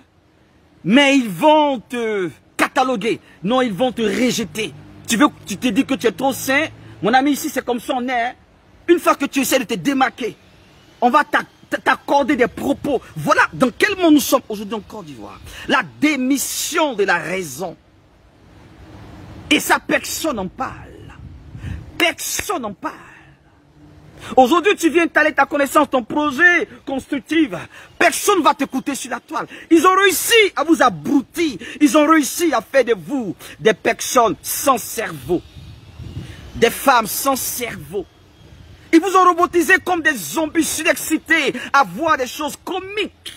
mais ils vont te cataloguer. Non, ils vont te rejeter. Tu te dis que tu es trop sain. Mon ami, ici, c'est comme ça on est. Hein. Une fois que tu essaies de te démarquer, on va t'accorder des propos. Voilà dans quel monde nous sommes aujourd'hui en Côte d'Ivoire. La démission de la raison. Et ça, personne n'en parle. Personne n'en parle. Aujourd'hui, tu viens étaler ta connaissance, ton projet constructif. Personne ne va t'écouter sur la toile. Ils ont réussi à vous abrutir. Ils ont réussi à faire de vous des personnes sans cerveau. Des femmes sans cerveau. Ils vous ont robotisé comme des zombies surexcités à voir des choses comiques.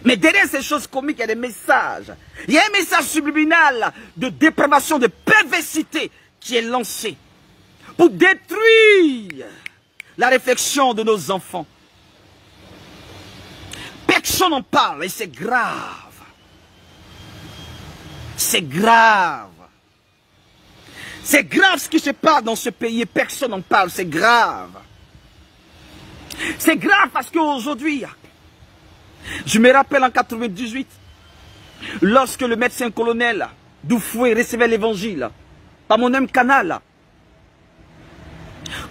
Mais derrière ces choses comiques, il y a des messages. Il y a un message subliminal de dépravation, de perversité qui est lancé pour détruire la réflexion de nos enfants. Personne n'en parle et c'est grave. C'est grave. C'est grave ce qui se passe dans ce pays et personne n'en parle, c'est grave. C'est grave parce qu'aujourd'hui, je me rappelle en 98, lorsque le médecin colonel Doufoué recevait l'évangile par mon même canal,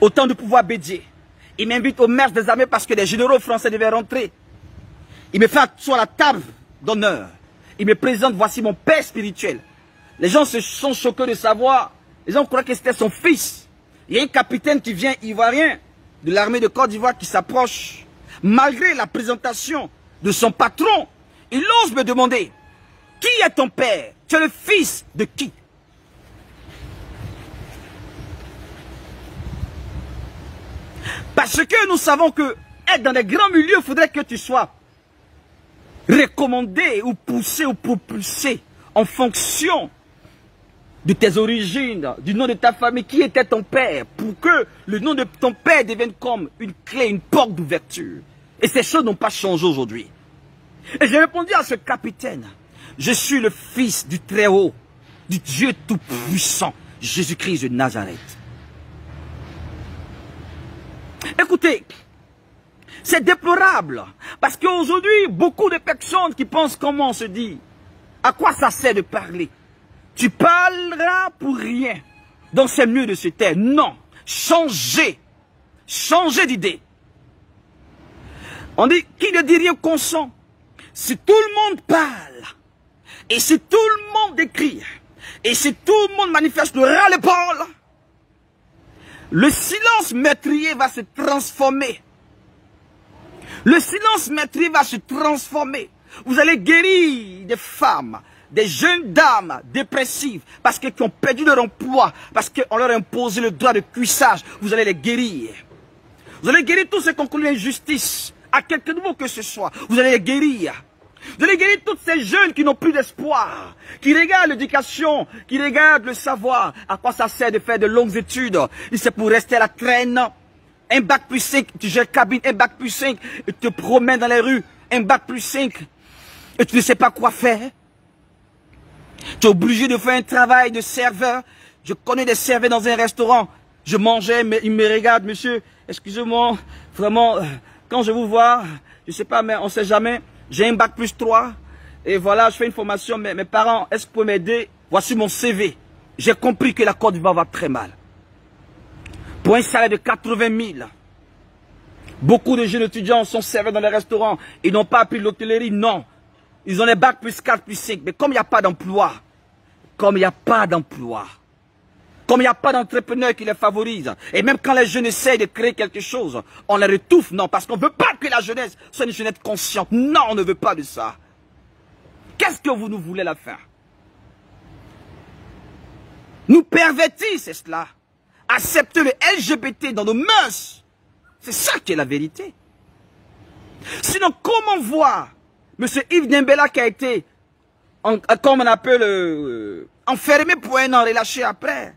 au temps du pouvoir Bédié, il m'invite au maire des armées parce que les généraux français devaient rentrer. Il me fait asseoir à la table d'honneur. Il me présente, voici mon père spirituel. Les gens se sont choqués de savoir. Les gens croient que c'était son fils. Il y a un capitaine qui vient ivoirien de l'armée de Côte d'Ivoire qui s'approche. Malgré la présentation de son patron, il ose me demander, qui est ton père? Tu es le fils de qui? Parce que nous savons que être dans des grands milieux, il faudrait que tu sois recommandé ou poussé ou propulsé en fonction de tes origines, du nom de ta famille, qui était ton père, pour que le nom de ton père devienne comme une clé, une porte d'ouverture. Et ces choses n'ont pas changé aujourd'hui. Et j'ai répondu à ce capitaine, je suis le fils du Très-Haut, du Dieu Tout-Puissant, Jésus-Christ de Nazareth. Écoutez, c'est déplorable, parce qu'aujourd'hui, beaucoup de personnes qui pensent comment on se dit, à quoi ça sert de parler? Tu parleras pour rien, donc c'est mieux de se taire. Non, changez d'idée. On dit, qui ne dit rien consent. Si tout le monde parle, et si tout le monde écrit, et si tout le monde manifeste le ras-le-bol, le silence meurtrier va se transformer. Le silence meurtrier va se transformer. Vous allez guérir des femmes, des jeunes dames dépressives, parce qu'elles ont perdu leur emploi, parce qu'on leur a imposé le droit de cuissage. Vous allez les guérir. Vous allez guérir tous ceux qui ont connu l'injustice, à quelque niveau que ce soit. Vous allez les guérir. Vous allez guérir toutes ces jeunes qui n'ont plus d'espoir, qui regardent l'éducation, qui regardent le savoir. À quoi ça sert de faire de longues études? C'est pour rester à la traîne. Un bac plus 5, tu gères cabine, un bac plus 5, et tu te promènes dans les rues, un bac plus 5, et tu ne sais pas quoi faire. Tu es obligé de faire un travail de serveur. Je connais des serveurs dans un restaurant. Je mangeais, mais ils me regardent, monsieur, excusez-moi, vraiment, quand je vous vois, je ne sais pas, mais on ne sait jamais, j'ai un bac plus 3, et voilà, je fais une formation, mais mes parents, est-ce que vous pouvez m'aider? Voici mon CV. J'ai compris que la Côte d'Ivoire va très mal. Pour un salaire de 80 000, beaucoup de jeunes étudiants sont serveurs dans les restaurants. Ils n'ont pas appris l'hôtellerie, non. Ils ont les bacs plus 4, plus 5. Mais comme il n'y a pas d'emploi, comme il n'y a pas d'emploi, comme il n'y a pas d'entrepreneurs qui les favorisent, et même quand les jeunes essayent de créer quelque chose, on les retouffe, non, parce qu'on ne veut pas que la jeunesse soit une jeunesse consciente. Non, on ne veut pas de ça. Qu'est-ce que vous nous voulez la faire? Nous pervertir, c'est cela. Accepter le LGBT dans nos mœurs. C'est ça qui est la vérité. Sinon, comment voir M. Yves Dembélé qui a été, comme on appelle, enfermé pour un an, relâché après?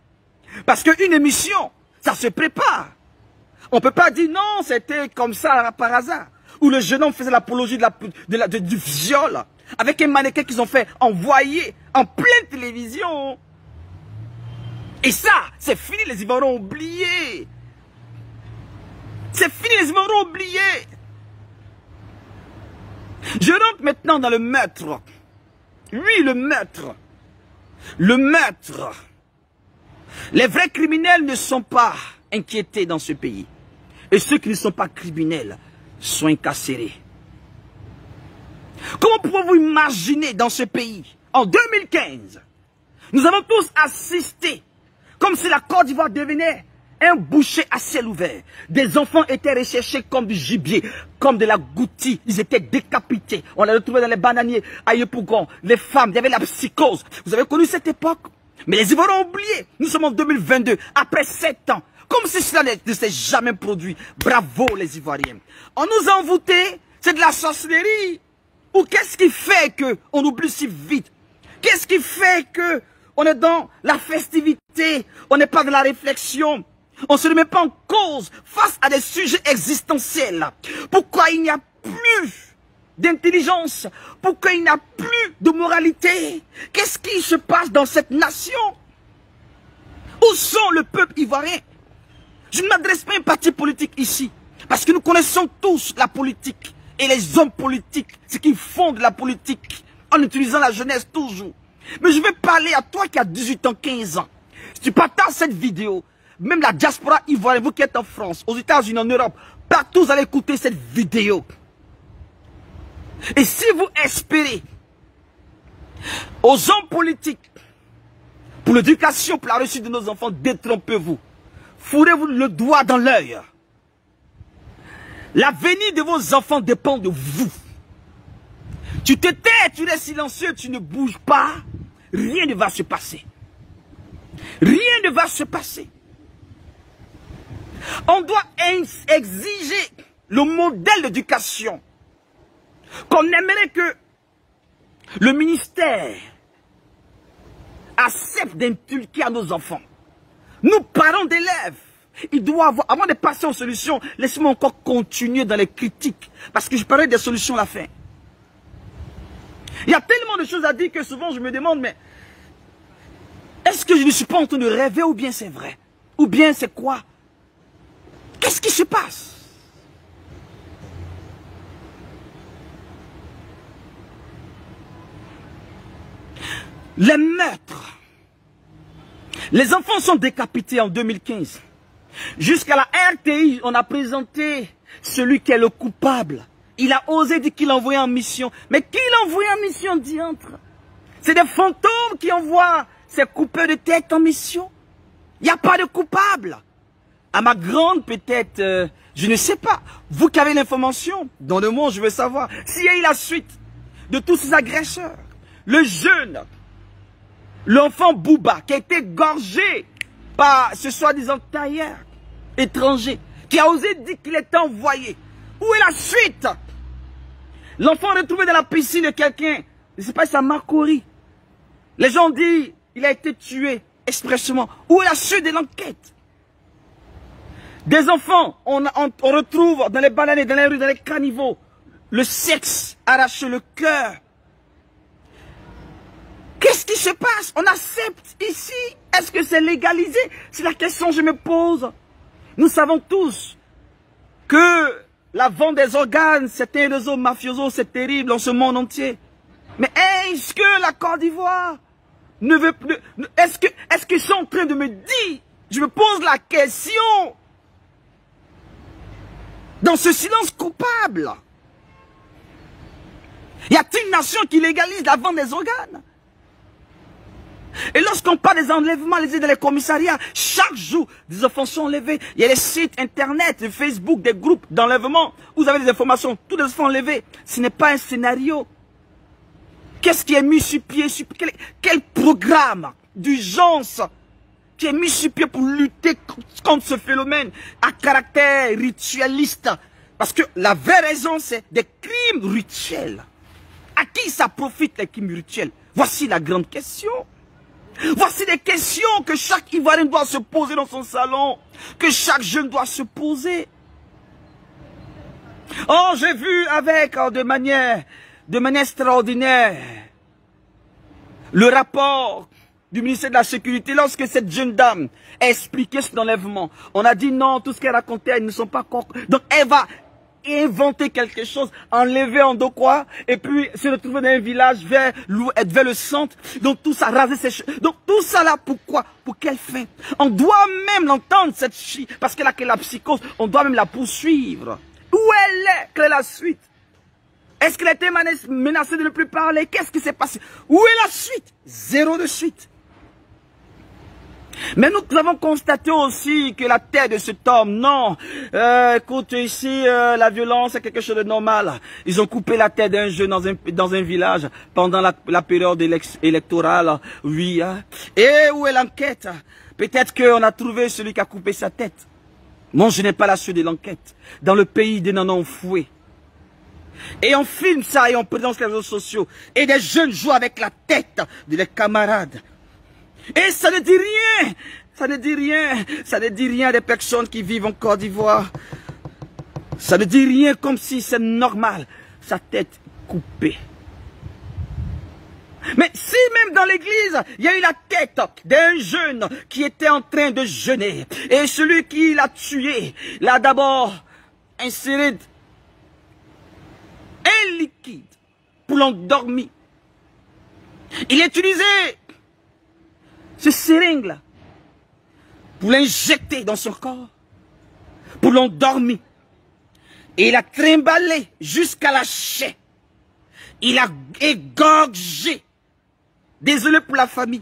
Parce qu'une émission, ça se prépare. On ne peut pas dire non, c'était comme ça par hasard. Où le jeune homme faisait l'apologie du viol. Avec un mannequin qu'ils ont fait envoyer en pleine télévision. Et ça, c'est fini, les Ivoiriens ont oublié. C'est fini, les Ivoiriens ont oublié. Je rentre maintenant dans le meurtre. Oui, le meurtre. Le meurtre. Les vrais criminels ne sont pas inquiétés dans ce pays. Et ceux qui ne sont pas criminels sont incarcérés. Comment pouvez-vous imaginer dans ce pays, en 2015, nous avons tous assisté, comme si la Côte d'Ivoire devenait un boucher à ciel ouvert. Des enfants étaient recherchés comme du gibier, comme de la goutille. Ils étaient décapités. On les retrouvait dans les bananiers, à Yopougon. Les femmes, il y avait la psychose. Vous avez connu cette époque? Mais les Ivoiriens ont oublié. Nous sommes en 2022, après 7 ans. Comme si cela ne s'est jamais produit. Bravo les Ivoiriens. On nous a envoûtés, c'est de la sorcellerie. Ou qu'est-ce qui fait qu'on oublie si vite? Qu'est-ce qui fait qu'on est dans la festivité? On n'est pas dans la réflexion. On ne se remet pas en cause face à des sujets existentiels. Pourquoi il n'y a plus d'intelligence? Pourquoi il n'y a plus de moralité? Qu'est-ce qui se passe dans cette nation? Où sont le peuple ivoirien? Je ne m'adresse pas à un parti politique ici. Parce que nous connaissons tous la politique. Et les hommes politiques, ce qui font de la politique, en utilisant la jeunesse toujours. Mais je vais parler à toi qui as 18 ans, 15 ans. Si tu partages cette vidéo, même la diaspora ivoirienne, vous qui êtes en France, aux États-Unis, en Europe, partout vous allez écouter cette vidéo. Et si vous espérez aux hommes politiques, pour l'éducation, pour la réussite de nos enfants, détrompez-vous. Fourrez-vous le doigt dans l'œil. L'avenir de vos enfants dépend de vous. Tu te tais, tu restes silencieux, tu ne bouges pas, rien ne va se passer. Rien ne va se passer. On doit exiger le modèle d'éducation qu'on aimerait que le ministère accepte d'inculquer à nos enfants. Nous, parents d'élèves, il doit avoir, avant de passer aux solutions, laissez-moi encore continuer dans les critiques, parce que je parlerai des solutions à la fin. Il y a tellement de choses à dire que souvent je me demande, mais est-ce que je ne suis pas en train de rêver ou bien c'est vrai? Ou bien c'est quoi? Qu'est-ce qui se passe? Les meurtres. Les enfants sont décapités en 2015. Jusqu'à la RTI, on a présenté celui qui est le coupable. Il a osé dire qu'il envoyait en mission. Mais qui l'envoie en mission, diantre? C'est des fantômes qui envoient ces coupeurs de tête en mission. Il n'y a pas de coupable. À ma grande peut-être, je ne sais pas. Vous qui avez l'information, dans le monde, je veux savoir. S'il y a eu la suite de tous ces agresseurs, le jeune, l'enfant Bouba, qui a été gorgé par ce soi-disant tailleur étranger, qui a osé dire qu'il était envoyé. Où est la suite? L'enfant retrouvé dans la piscine de quelqu'un, je ne sais pas si ça m'a couru. Les gens disent il a été tué expressément. Où est la suite de l'enquête? Des enfants, on retrouve dans les bananes, dans les rues, dans les caniveaux, le sexe arraché, le cœur. Qu'est-ce qui se passe? On accepte ici. Est-ce que c'est légalisé? C'est la question que je me pose. Nous savons tous que la vente des organes, c'est un réseau mafioso, c'est terrible dans ce monde entier. Mais est-ce que la Côte d'Ivoire ne veut plus... Est-ce que je suis en train de me dire, je me pose la question, dans ce silence coupable, y a-t-il une nation qui légalise la vente des organes? Et lorsqu'on parle des enlèvements, dans les commissariats, chaque jour, des enfants sont enlevés. Il y a des sites internet, Facebook, des groupes d'enlèvement. Vous avez des informations, tous les enfants enlevés. Ce n'est pas un scénario. Qu'est-ce qui est mis sur pied? Quel programme d'urgence qui est mis sur pied pour lutter contre ce phénomène à caractère ritualiste? Parce que la vraie raison, c'est des crimes rituels. À qui ça profite, les crimes rituels? Voici la grande question. Voici des questions que chaque Ivoirien doit se poser dans son salon, que chaque jeune doit se poser. Oh, j'ai vu avec, de manière extraordinaire, le rapport du ministère de la Sécurité lorsque cette jeune dame a expliqué son enlèvement. On a dit non, tout ce qu'elle racontait, ils ne sont pas... Donc elle va inventer quelque chose, enlever en dos quoi, et puis se retrouver dans un village vers le centre, donc tout ça, raser ses cheveux. Donc tout ça là, pourquoi? Pour quelle fin? On doit même l'entendre, cette fille, parce qu'elle a la psychose, on doit même la poursuivre. Où elle est? Quelle est la suite? Est-ce qu'elle a été menacée de ne plus parler? Qu'est-ce qui s'est passé? Où est la suite? Zéro de suite. Mais nous avons constaté aussi que la tête de cet homme, non, écoute, ici, la violence est quelque chose de normal. Ils ont coupé la tête d'un jeune dans un village pendant la période électorale, oui. Hein. Et où est l'enquête? Peut-être qu'on a trouvé celui qui a coupé sa tête. Moi, je n'ai pas la suite de l'enquête. Dans le pays des nanans foués. Et on filme ça et on présente sur les réseaux sociaux. Et des jeunes jouent avec la tête de leurs camarades. Et ça ne dit rien, ça ne dit rien, ça ne dit rien des personnes qui vivent en Côte d'Ivoire. Ça ne dit rien comme si c'est normal, sa tête coupée. Mais si même dans l'église, il y a eu la tête d'un jeune qui était en train de jeûner, et celui qui l'a tué, l'a d'abord inséré un liquide pour l'endormir. Il a utilisé ce seringue-là, pour l'injecter dans son corps, pour l'endormir. Et il a trimballé jusqu'à la chair. Il a égorgé. Désolé pour la famille.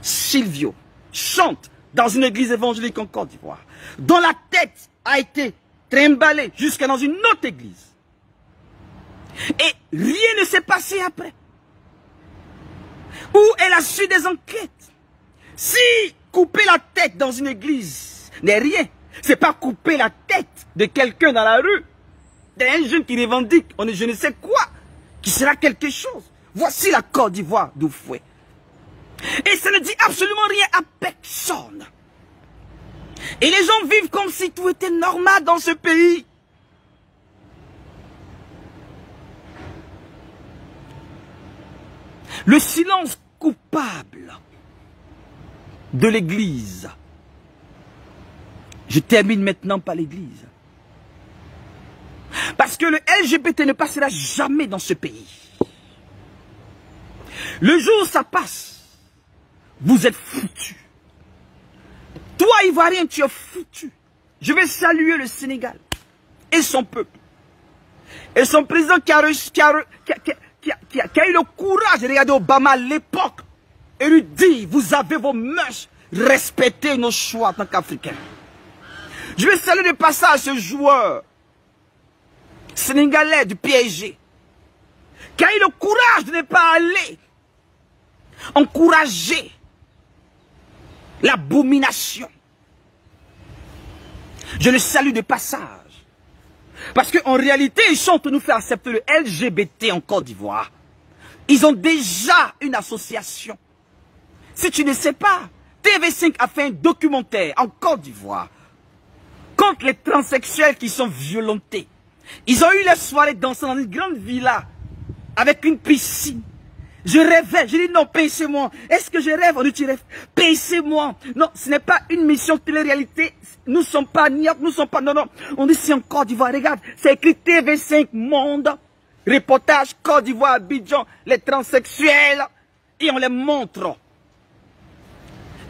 Silvio chante dans une église évangélique en Côte d'Ivoire, dont la tête a été trimballée jusqu'à dans une autre église. Et rien ne s'est passé après. Où est la suite des enquêtes? Si couper la tête dans une église n'est rien, c'est pas couper la tête de quelqu'un dans la rue, d'un jeune qui revendique, je ne sais quoi, qui sera quelque chose. Voici la Côte d'Ivoire d'où fouet. Et ça ne dit absolument rien à personne. Et les gens vivent comme si tout était normal dans ce pays. Le silence coupable de l'Église. Je termine maintenant par l'Église. Parce que le LGBT ne passera jamais dans ce pays. Le jour où ça passe, vous êtes foutus. Toi, Ivoirien, tu es foutu. Je vais saluer le Sénégal et son peuple. Et son président qui a eu le courage de regarder Obama à l'époque et lui dit, vous avez vos mœurs, respectez nos choix en tant qu'Africains. Je vais saluer de passage ce joueur sénégalais du PSG qui a eu le courage de ne pas aller encourager l'abomination. Je le salue de passage. Parce qu'en réalité, ils sont en train de nous faire accepter le LGBT en Côte d'Ivoire. Ils ont déjà une association. Si tu ne sais pas, TV5 a fait un documentaire en Côte d'Ivoire contre les transsexuels qui sont violentés. Ils ont eu la soirée dansant dans une grande villa avec une piscine. Je rêvais, j'ai dit non, pincez-moi. Est-ce que je rêve? On dit tu rêves. Pincez-moi. Non, ce n'est pas une mission télé-réalité. Nous ne sommes pas New York, nous ne sommes pas... Non, non, on dit c'est en Côte d'Ivoire. Regarde, c'est écrit TV5 Monde. Reportage Côte d'Ivoire, Abidjan, les transsexuels. Et on les montre.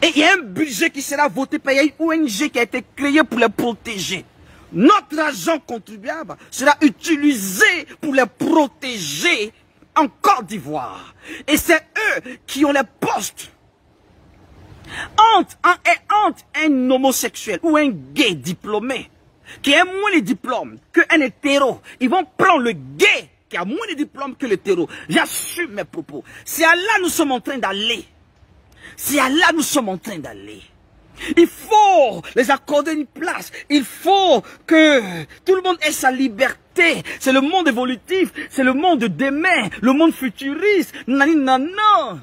Et il y a un budget qui sera voté par une ONG qui a été créée pour les protéger. Notre argent contribuable sera utilisé pour les protéger en Côte d'Ivoire. Et c'est eux qui ont les postes. Entre un homosexuel ou un gay diplômé qui a moins de diplômes qu'un hétéro, ils vont prendre le gay qui a moins de diplômes que l'hétéro. J'assume mes propos. C'est à là nous sommes en train d'aller. C'est à là nous sommes en train d'aller. Il faut les accorder une place. Il faut que tout le monde ait sa liberté. C'est le monde évolutif. C'est le monde de demain. Le monde futuriste. Nani nana.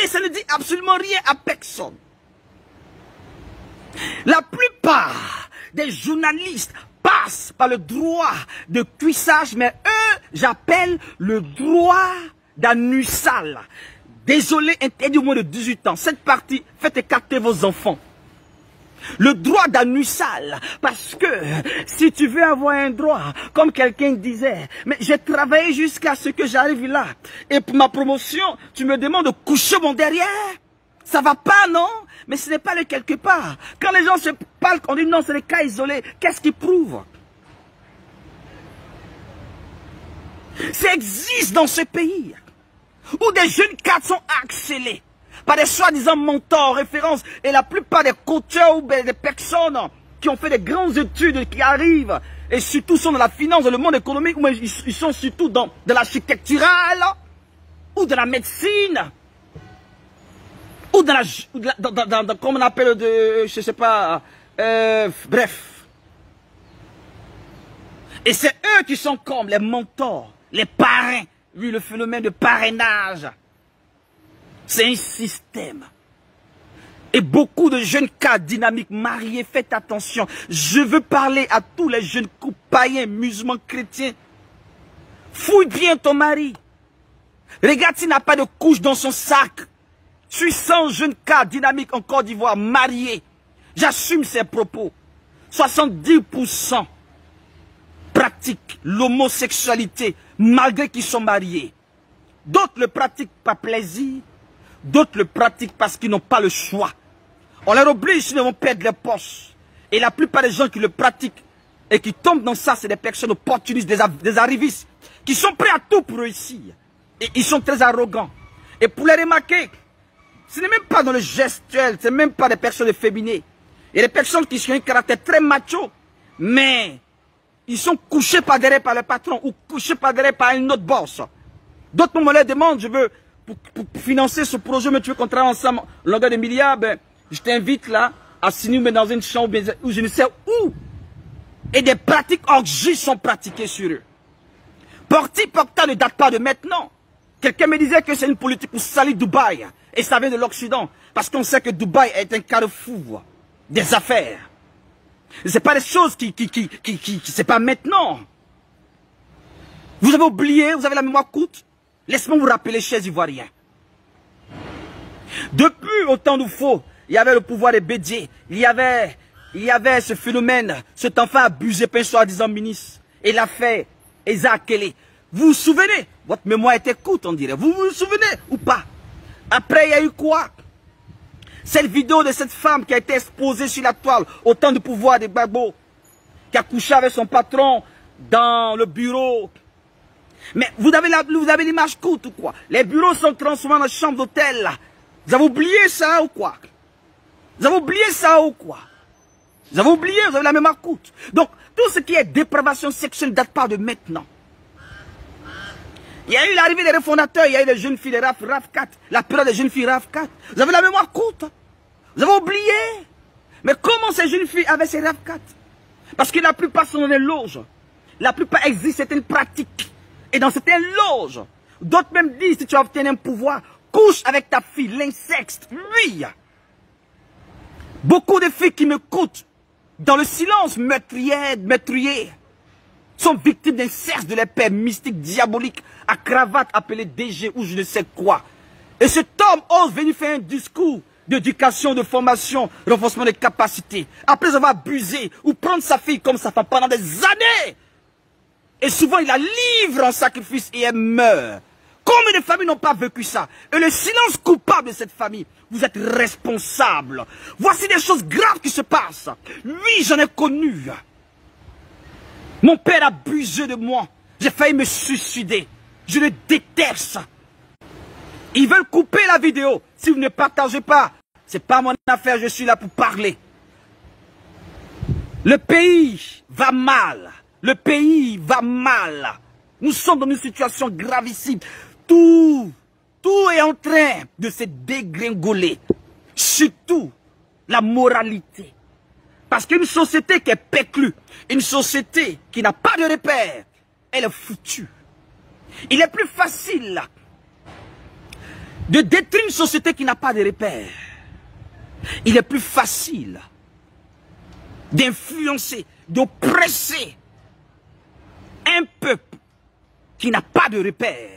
Et ça ne dit absolument rien à personne. La plupart des journalistes passent par le droit de cuissage, mais eux, j'appelle le droit d'anusal. Désolé, interdit au moins de 18 ans. Cette partie, faites écarter vos enfants. Le droit d'anusal. Parce que si tu veux avoir un droit, comme quelqu'un disait, mais j'ai travaillé jusqu'à ce que j'arrive là. Et pour ma promotion, tu me demandes de coucher mon derrière. Ça va pas, non? Mais ce n'est pas le quelque part. Quand les gens se parlent, on dit non, c'est des cas isolés. Qu'est-ce qui prouve? Ça existe dans ce pays. Où des jeunes cadres sont harcelés par des soi-disant mentors, références, et la plupart des coachers ou des personnes qui ont fait des grandes études qui arrivent, et surtout sont dans la finance, dans le monde économique, ou ils sont surtout dans de l'architectural, ou de la médecine, ou dans comme on appelle, je sais pas, bref. Et c'est eux qui sont comme les mentors, les parrains. Vu le phénomène de parrainage, c'est un système. Et beaucoup de jeunes cas dynamiques, mariés, faites attention. Je veux parler à tous les jeunes couples païens, musulmans, chrétiens. Fouille bien ton mari. Regarde s'il n'a pas de couche dans son sac. Je suis 100 jeunes cas dynamiques en Côte d'Ivoire, mariés. J'assume ces propos. 70% pratiquent l'homosexualité malgré qu'ils sont mariés. D'autres le pratiquent par plaisir, d'autres le pratiquent parce qu'ils n'ont pas le choix. On leur oblige, sinon ils vont perdre les postes. Et la plupart des gens qui le pratiquent et qui tombent dans ça, c'est des personnes opportunistes, des arrivistes, qui sont prêts à tout pour réussir. Et ils sont très arrogants. Et pour les remarquer, ce n'est même pas dans le gestuel, ce n'est même pas des personnes féminines. Il y a des personnes qui ont un caractère très macho, mais ils sont couchés par derrière par le patron ou couchés par derrière par un autre boss. D'autres me leur demandent, je veux, pour financer ce projet, mais tu veux qu'on travaille ensemble, longueur de milliards, ben, je t'invite là à signer dans une chambre où je ne sais où. Et des pratiques orgies sont pratiquées sur eux. Porti Porta ne date pas de maintenant. Quelqu'un me disait que c'est une politique pour salir Dubaï. Et ça vient de l'Occident. Parce qu'on sait que Dubaï est un carrefour des affaires. C'est pas des choses c'est pas maintenant. Vous avez oublié, vous avez la mémoire courte. Laisse-moi vous rappeler, chers Ivoiriens. Depuis au temps d'où faut, il y avait le pouvoir des Bédier. Il y avait ce phénomène, cet enfant abusé par un soi-disant ministre. Et l'a fait Isaac Kelly. Vous vous souvenez? Votre mémoire était courte, on dirait. Vous vous souvenez ou pas? Après, il y a eu quoi? Cette vidéo de cette femme qui a été exposée sur la toile au temps du pouvoir de Gbagbo, qui a couché avec son patron dans le bureau. Mais vous avez l'image courte ou quoi? Les bureaux sont transformés en chambre d'hôtel là. Vous avez oublié ça ou quoi? Vous avez oublié ça ou quoi? Vous avez oublié, vous avez la mémoire courte. Donc, tout ce qui est dépravation sexuelle ne date pas de maintenant. Il y a eu l'arrivée des réformateurs, il y a eu les jeunes filles de RAF 4, la période des jeunes filles RAF 4. Vous avez la mémoire courte. Vous avez oublié. Mais comment ces jeunes filles avaient ces RAF 4? Parce que la plupart sont dans les loges. La plupart existent certaines pratiques. Et dans certaines loges, d'autres même disent, si tu as obtenu un pouvoir, couche avec ta fille, l'insecte. Oui. Beaucoup de filles qui me coûtent, dans le silence meurtrier, sont victimes d'inceste de l'épée mystique, diabolique, à cravate appelée DG ou je ne sais quoi. Et cet homme ose venir faire un discours d'éducation, de formation, renforcement des capacités, après avoir abusé ou prendre sa fille comme sa femme pendant des années. Et souvent, il la livre en sacrifice et elle meurt. Combien de familles n'ont pas vécu ça? Et le silence coupable de cette famille, vous êtes responsable. Voici des choses graves qui se passent. Oui, j'en ai connu. Mon père a abusé de moi. J'ai failli me suicider. Je le déteste. Ils veulent couper la vidéo. Si vous ne partagez pas, c'est pas mon affaire, je suis là pour parler. Le pays va mal. Le pays va mal. Nous sommes dans une situation gravissime. Tout est en train de se dégringoler. Surtout la moralité. Parce qu'une société qui est péclue, une société qui n'a pas de repères, elle est foutue. Il est plus facile de détruire une société qui n'a pas de repères. Il est plus facile d'influencer, d'oppresser un peuple qui n'a pas de repères.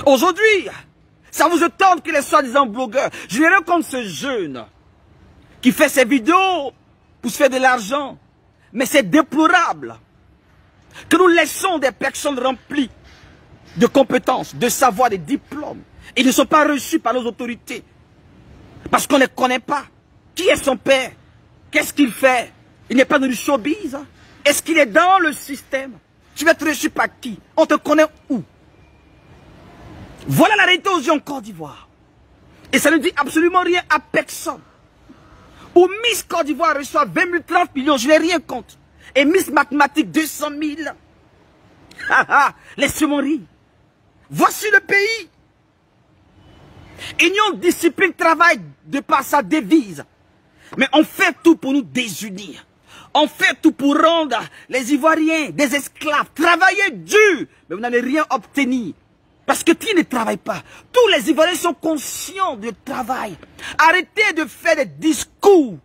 Aujourd'hui, ça vous étonne que les soi-disant blogueurs, je n'ai rien contre ce jeune qui fait ses vidéos pour se faire de l'argent. Mais c'est déplorable que nous laissons des personnes remplies de compétences, de savoir, de diplômes. Ils ne sont pas reçus par nos autorités. Parce qu'on ne les connaît pas. Qui est son père? Qu'est-ce qu'il fait? Il n'est pas dans le showbiz. Est-ce qu'il est dans le système? Tu vas être reçu par qui? On te connaît où? Voilà la réalité aux yeux en Côte d'Ivoire. Et ça ne dit absolument rien à personne. Où Miss Côte d'Ivoire reçoit 20 000, 30 millions, je n'ai rien contre. Et Miss Mathématiques, 200 000. Laissez-moi rire. Voici le pays. Union, discipline, travail de par sa devise. Mais on fait tout pour nous désunir. On fait tout pour rendre les Ivoiriens des esclaves. Travailler dur. Mais vous n'allez rien obtenir. Parce que qui ne travaille pas? Tous les Ivoiriens sont conscients du travail. Arrêtez de faire des discours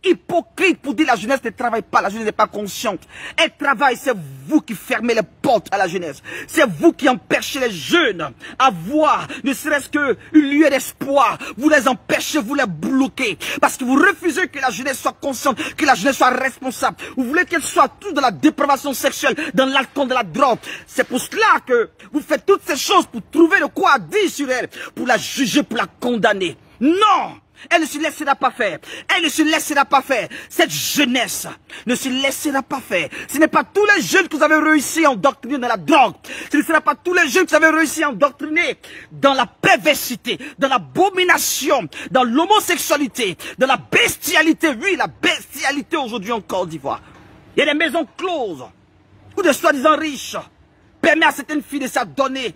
hypocrites pour dire que la jeunesse ne travaille pas. La jeunesse n'est pas consciente. Elle travaille, c'est vous qui fermez les portes à la jeunesse. C'est vous qui empêchez les jeunes à voir ne serait-ce qu'une lueur d'espoir. Vous les empêchez, vous les bloquez. Parce que vous refusez que la jeunesse soit consciente, que la jeunesse soit responsable. Vous voulez qu'elle soit toute dans la dépravation sexuelle, dans l'alcool, dans la drogue. C'est pour cela que vous faites toutes ces choses pour trouver de quoi dire sur elle, pour la juger, pour la condamner. Non! Elle ne se laissera pas faire. Elle ne se laissera pas faire. Cette jeunesse ne se laissera pas faire. Ce n'est pas tous les jeunes que vous avez réussi à endoctriner dans la drogue. Ce ne sera pas tous les jeunes que vous avez réussi à endoctriner dans la perversité, dans l'abomination, dans l'homosexualité, dans la bestialité. Oui, la bestialité aujourd'hui en Côte d'Ivoire. Il y a des maisons closes où des soi-disant riches permettent à certaines filles de s'adonner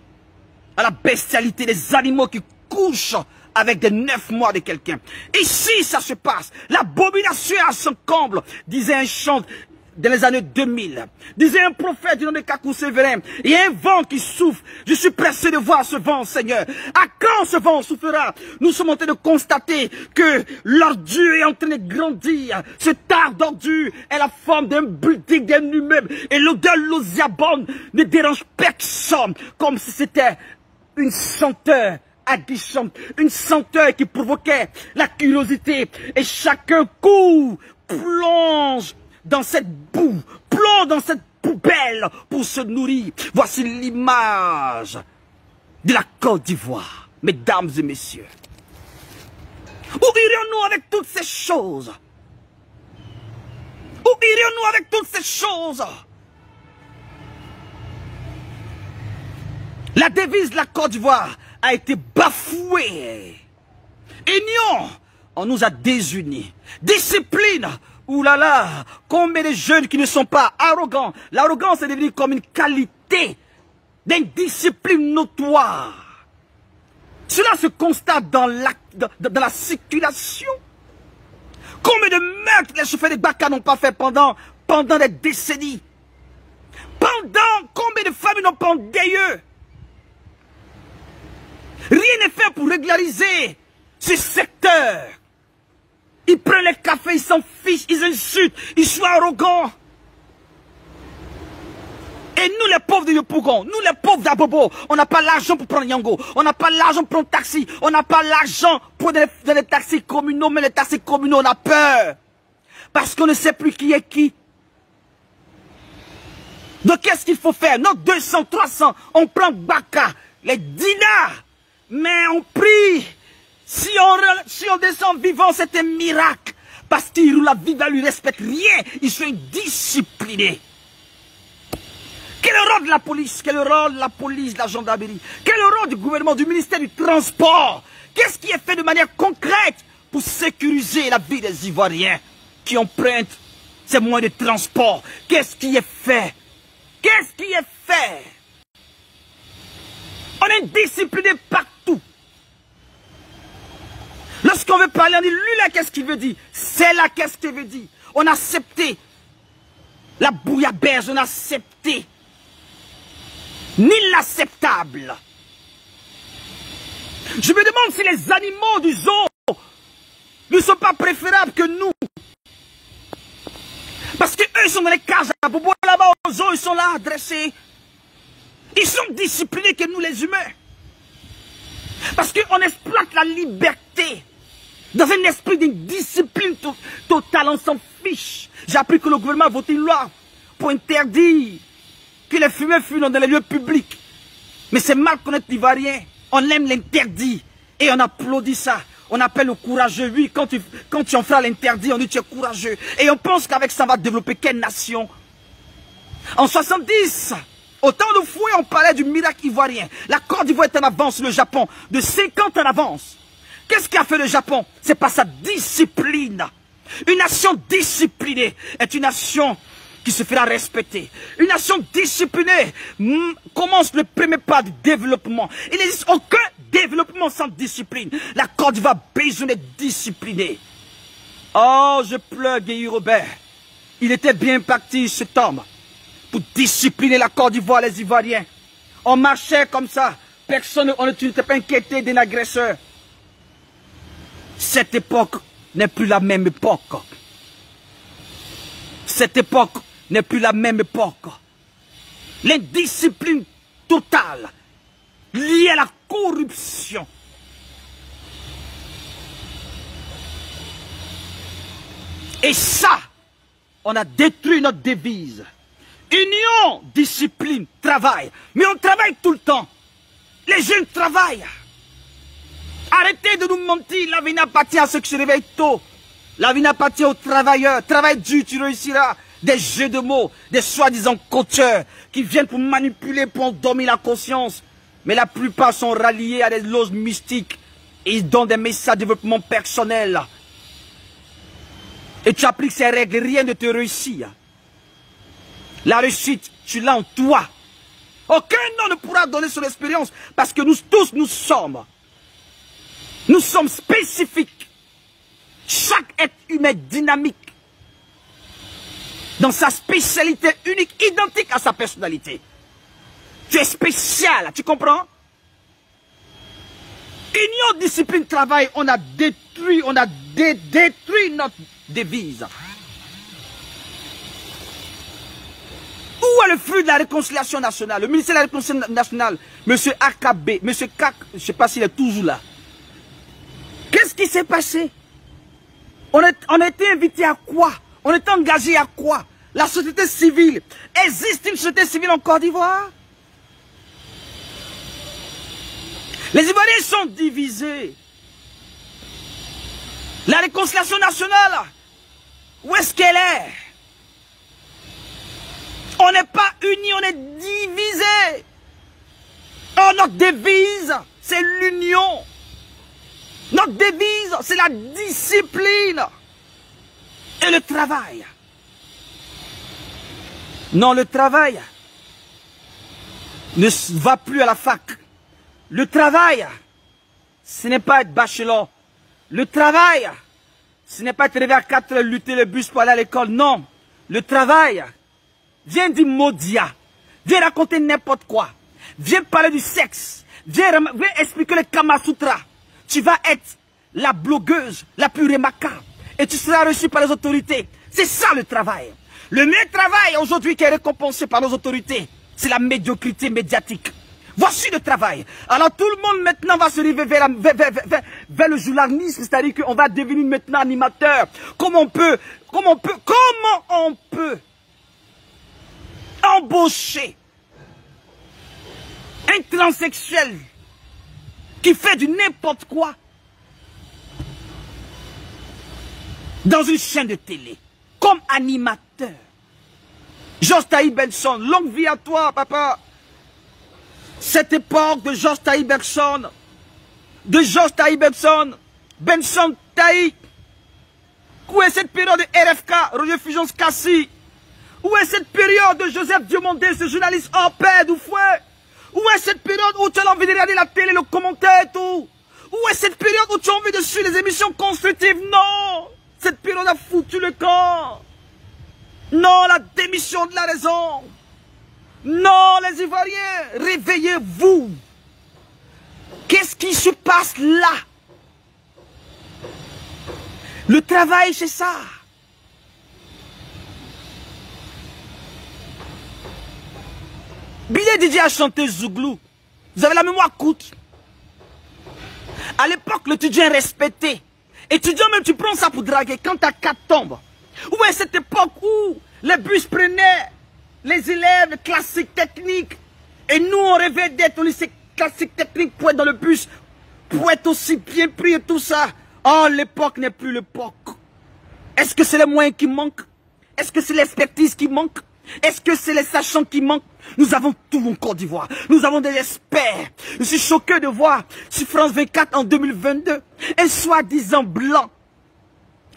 à la bestialité des animaux qui couchent avec des 9 mois de quelqu'un. Ici, ça se passe. L'abomination à son comble, disait un chant dans les années 2000. Disait un prophète du nom de Kakou Sévérin. Il y a un vent qui souffle. Je suis pressé de voir ce vent, Seigneur. À quand ce vent soufflera? Nous sommes en train de constater que l'ordure est en train de grandir. Ce tas d'ordure est la forme d'un building, d'un immeuble. Et l'odeur nauséabonde ne dérange personne. Comme si c'était une senteur aguichante, une senteur qui provoquait la curiosité. Et chacun court, plonge dans cette boue, plonge dans cette poubelle pour se nourrir. Voici l'image de la Côte d'Ivoire, mesdames et messieurs. Où irions-nous avec toutes ces choses? Où Où irions-nous avec toutes ces choses? La devise de la Côte d'Ivoire a été bafouée. Union, on nous a désunis. Discipline, oulala, combien de jeunes qui ne sont pas arrogants. L'arrogance est devenue comme une qualité d'indiscipline notoire. Cela se constate dans la circulation. Combien de meurtres les chauffeurs de Baka n'ont pas fait pendant des décennies? Combien de familles n'ont pas endeuillé? Rien n'est fait pour régulariser ce secteur. Ils prennent les cafés, ils s'en fichent, ils insultent, ils sont arrogants. Et nous les pauvres de Yopougon, nous les pauvres d'Abobo, on n'a pas l'argent pour prendre Yango, on n'a pas l'argent pour prendre taxi, on n'a pas l'argent pour des taxis communaux, mais les taxis communaux, on a peur. Parce qu'on ne sait plus qui est qui. Donc qu'est-ce qu'il faut faire? Notre 200, 300, on prend Baka, les dinars. Mais on prie, si on descend vivant, c'est un miracle. Parce qu'ils roulent la vie, ils ne respectent rien. Ils sont indisciplinés. Quel est le rôle de la police? Quel est le rôle de la police, de la gendarmerie? Quel est le rôle du gouvernement, du ministère du Transport? Qu'est-ce qui est fait de manière concrète pour sécuriser la vie des Ivoiriens qui empruntent ces moyens de transport? Qu'est-ce qui est fait? Qu'est-ce qui est fait? On est discipliné partout. Lorsqu'on veut parler, on dit, lui là, qu'est-ce qu'il veut dire? C'est là, qu'est-ce qu'il veut dire? On a accepté la bouillabaisse, on a accepté l'inacceptable. Je me demande si les animaux du zoo ne sont pas préférables que nous. Parce qu'eux, ils sont dans les cages à bobo là-bas au zoo, ils sont là dressés. Ils sont disciplinés que nous les humains. Parce qu'on exploite la liberté dans un esprit d'une discipline totale, on s'en fiche. J'ai appris que le gouvernement a voté une loi pour interdire que les fumeurs fument dans les lieux publics. Mais c'est mal connaître l'Ivoirien. On aime l'interdit et on applaudit ça. On appelle le courageux. Oui, quand tu en feras l'interdit, on dit tu es courageux. Et on pense qu'avec ça, on va développer quelle nation? En 70, au temps de Fouet, on parlait du miracle ivoirien. La Côte d'Ivoire est en avance sur le Japon, de 50 en avance. Qu'est-ce qu'a fait le Japon? C'est par sa discipline. Une nation disciplinée est une nation qui se fera respecter. Une nation disciplinée commence le premier pas du développement. Il n'existe aucun développement sans discipline. La Côte d'Ivoire a besoin d'être disciplinée. Oh, je pleure Guy Robert. Il était bien parti cet homme pour discipliner la Côte d'Ivoire, les Ivoiriens. On marchait comme ça. Personne, on n'était pas inquiété d'un agresseur. Cette époque n'est plus la même époque. Cette époque n'est plus la même époque. L'indiscipline totale liée à la corruption. Et ça, on a détruit notre devise. Union, discipline, travail. Mais on travaille tout le temps. Les jeunes travaillent. Arrêtez de nous mentir. La vie n'appartient à ceux qui se réveillent tôt. La vie n'appartient aux travailleurs. Travaille dur, tu réussiras. Des jeux de mots, des soi-disant coacheurs qui viennent pour manipuler, pour endormir la conscience. Mais la plupart sont ralliés à des loges mystiques. Et ils donnent des messages de développement personnel. Et tu appliques ces règles, rien ne te réussit. La réussite, tu l'as en toi. Aucun homme ne pourra donner son expérience parce que nous tous, nous sommes spécifiques. Chaque être humain est dynamique. Dans sa spécialité unique, identique à sa personnalité. Tu es spécial, tu comprends? Union, discipline, travail, on a détruit notre devise. Où est le fruit de la réconciliation nationale? Le ministère de la réconciliation nationale, M. AKB, M. Kak, je ne sais pas s'il est toujours là. Qu'est-ce qui s'est passé? On a été invité à quoi? On est engagé à quoi? La société civile. Existe une société civile en Côte d'Ivoire? Les Ivoiriens sont divisés. La réconciliation nationale, où est-ce qu'elle est? On n'est pas unis, on est divisés. Oh, notre devise, c'est l'union. Notre devise, c'est la discipline et le travail. Non, le travail ne va plus à la fac. Le travail, ce n'est pas être bachelor. Le travail, ce n'est pas être arrivé à 4 heures, lutter le bus pour aller à l'école. Non, le travail, viens dire Modia, viens raconter n'importe quoi. Viens parler du sexe, viens expliquer le Kama Sutra. Tu vas être la blogueuse la plus remarquable et tu seras reçu par les autorités. C'est ça le travail. Le meilleur travail aujourd'hui qui est récompensé par nos autorités, c'est la médiocrité médiatique. Voici le travail. Alors tout le monde maintenant va se river vers le journalisme, c'est-à-dire qu'on va devenir maintenant animateur. Comment on peut embaucher un transsexuel qui fait du n'importe quoi dans une chaîne de télé comme animateur? Georges Taïb Benson, longue vie à toi, papa. Cette époque de Georges Taïb Benson, Benson Taïb. Où est cette période de RFK, Roger Fulgence Cassi? Où est cette période de Joseph Diomandé, ce journaliste hors pair du fouet? Où est cette période où tu as envie de regarder la télé, le commentaire et tout? Où est cette période où tu as envie de suivre les émissions constructives? Non! Cette période a foutu le camp. Non, la démission de la raison. Non, les Ivoiriens, réveillez-vous. Qu'est-ce qui se passe là? Le travail, c'est ça. Billy DJ a chanté Zouglou. Vous avez la mémoire courte. À l'époque, l'étudiant est respecté. Étudiant même, tu prends ça pour draguer. Quand ta 4 tombe. Où est cette époque où les bus prenaient les élèves classiques techniques et nous on rêvait d'être au lycée classique technique pour être dans le bus, pour être aussi bien pris et tout ça. Oh, l'époque n'est plus l'époque. Est-ce que c'est les moyens qui manquent? Est-ce que c'est l'expertise qui manque? Est-ce que c'est les sachants qui manquent? Nous avons tout en Côte d'Ivoire. Nous avons des experts. Je suis choqué de voir sur France 24 en 2022 un soi-disant blanc.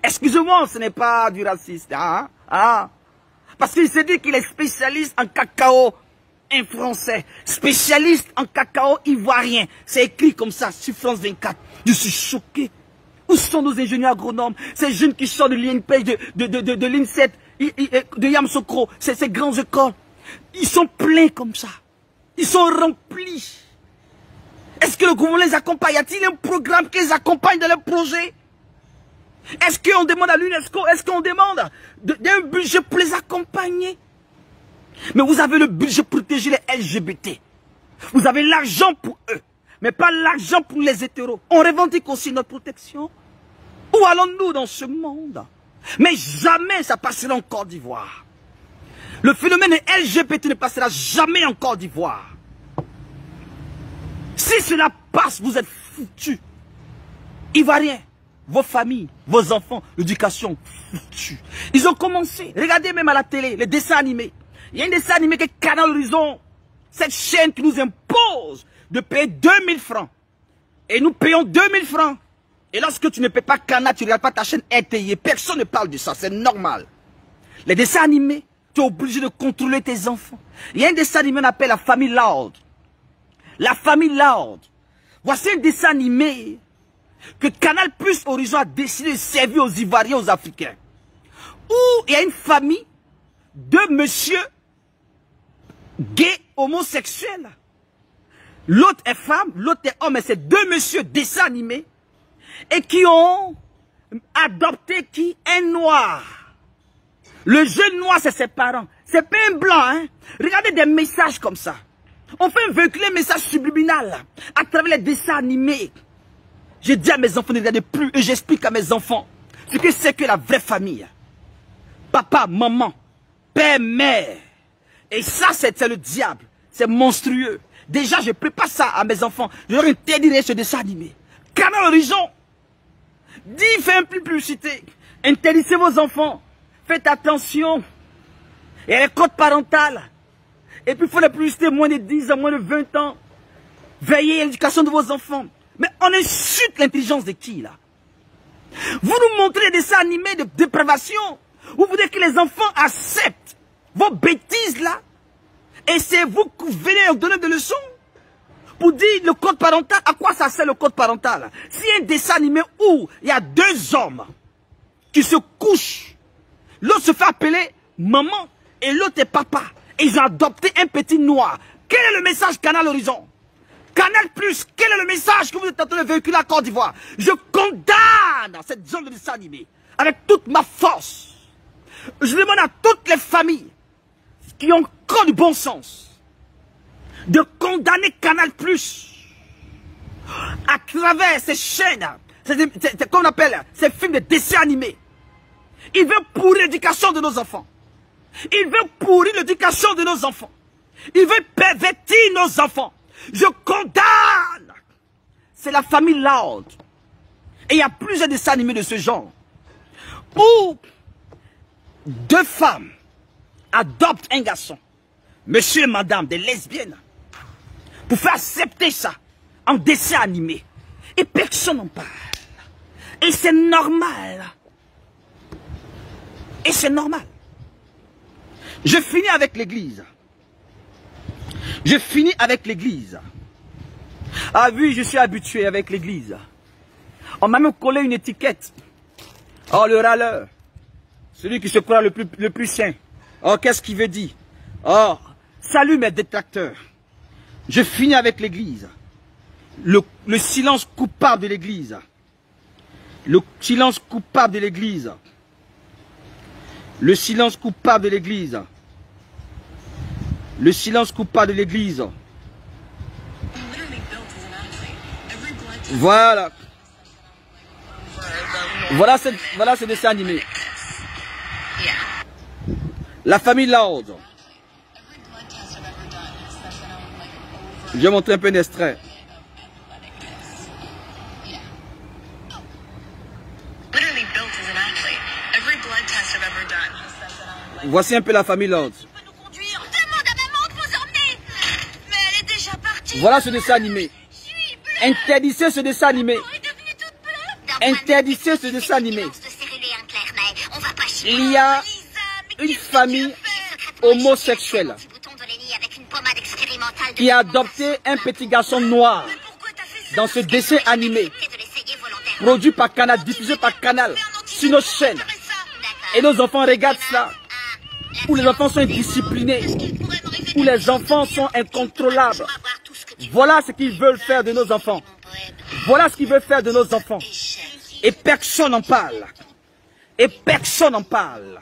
Excusez-moi, ce n'est pas du racisme. Hein? Ah. Parce qu'il s'est dit qu'il est spécialiste en cacao un Français. Spécialiste en cacao ivoirien. C'est écrit comme ça sur France 24. Je suis choqué. Où sont nos ingénieurs agronomes? Ces jeunes qui sortent de l'INPEJ, de l'INSET, de Yamsokro, ces grandes écoles. Ils sont pleins comme ça. Ils sont remplis. Est-ce que le gouvernement les accompagne? Y a-t-il un programme qui les accompagne dans leurs projets? Est-ce qu'on demande à l'UNESCO? Est-ce qu'on demande un budget pour les accompagner? Mais vous avez le budget pour protéger les LGBT. Vous avez l'argent pour eux. Mais pas l'argent pour les hétéros. On revendique aussi notre protection. Où allons-nous dans ce monde? Mais jamais ça passera en Côte d'Ivoire. Le phénomène LGBT ne passera jamais en Côte d'Ivoire. Si cela passe, vous êtes foutus. Ivoiriens, vos familles, vos enfants, l'éducation, foutus. Ils ont commencé. Regardez même à la télé, les dessins animés. Il y a un dessin animé qui est Canal Horizon. Cette chaîne qui nous impose de payer 2000 francs. Et nous payons 2000 francs. Et lorsque tu ne payes pas Canal, tu ne regardes pas ta chaîne RTI. Personne ne parle de ça, c'est normal. Les dessins animés, tu es obligé de contrôler tes enfants. Il y a un dessin animé qu'on appelle La Famille Loud. La Famille Loud. Voici un dessin animé que Canal Plus Horizon a décidé de servir aux Ivoiriens, aux Africains. Où il y a une famille de monsieur gay, homosexuel. L'autre est femme, l'autre est homme, et c'est deux messieurs dessins animés et qui ont adopté qui? Un noir. Le jeune noir, c'est ses parents. C'est pas un blanc, hein. Regardez des messages comme ça. On fait véhiculer un message subliminal là, à travers les dessins animés. J'ai dit à mes enfants de ne regarder plus et j'explique à mes enfants ce que c'est que la vraie famille. Papa, maman, père, mère. Et ça, c'est le diable. C'est monstrueux. Déjà, je prépare ça à mes enfants. Je leur interdirai ce dessin animé. Canal Horizon. Dis, fais une publicité. Interdisez vos enfants. Faites attention. Il y a les codes parentales. Et puis il faut la publicité moins de 10 ans, moins de 20 ans. Veillez à l'éducation de vos enfants. Mais on insulte l'intelligence de qui là? Vous nous montrez des dessins animés de dépravation. Vous voulez que les enfants acceptent vos bêtises là. Et c'est vous qui venez leur donner des leçons. Pour dire le code parental, à quoi ça sert le code parental? S'il y a un dessin animé où il y a deux hommes qui se couchent, l'autre se fait appeler maman et l'autre est papa. Et ils ont adopté un petit noir. Quel est le message Canal Horizon? Canal Plus, quel est le message que vous êtes en train de véhiculer à Côte d'Ivoire? Je condamne cette zone de dessin animé avec toute ma force. Je demande à toutes les familles qui ont encore du bon sens de condamner Canal Plus à travers ces chaînes, c'est qu'on appelle ces films de dessins animés. Il veut pourrir l'éducation de nos enfants. Il veut pourrir l'éducation de nos enfants. Il veut pervertir nos enfants. Je condamne. C'est la famille Loud. Et il y a plusieurs dessins animés de ce genre où deux femmes adoptent un garçon, monsieur et madame, des lesbiennes, pour faire accepter ça en dessin animé. Et personne n'en parle. Et c'est normal. Et c'est normal. Je finis avec l'église. Je finis avec l'église. Ah oui, je suis habitué avec l'église. On m'a même collé une étiquette. Oh, le râleur. Celui qui se croit le plus saint. Oh, qu'est-ce qu'il veut dire? Oh, salut mes détracteurs. Je finis avec l'église. Le silence coupable de l'église. Le silence coupable de l'église. Le silence coupable de l'église. Le silence coupable de l'église. Voilà. Voilà ce dessin animé. La famille Loud. Je vais montrer un peu d'extrait. Voici un peu la famille Loud. Voilà ce dessin animé. Interdissez ce dessin animé. Interdissez ce dessin animé. Il y a une famille homosexuelle qui a adopté un petit garçon noir dans ce dessin animé produit par Canal, diffusé par Canal sur nos chaînes. Et nos enfants regardent ça, où les enfants sont indisciplinés, où les enfants sont incontrôlables. Voilà ce qu'ils veulent faire de nos enfants. Voilà ce qu'ils veulent faire de nos enfants. Et personne n'en parle. Et personne n'en parle.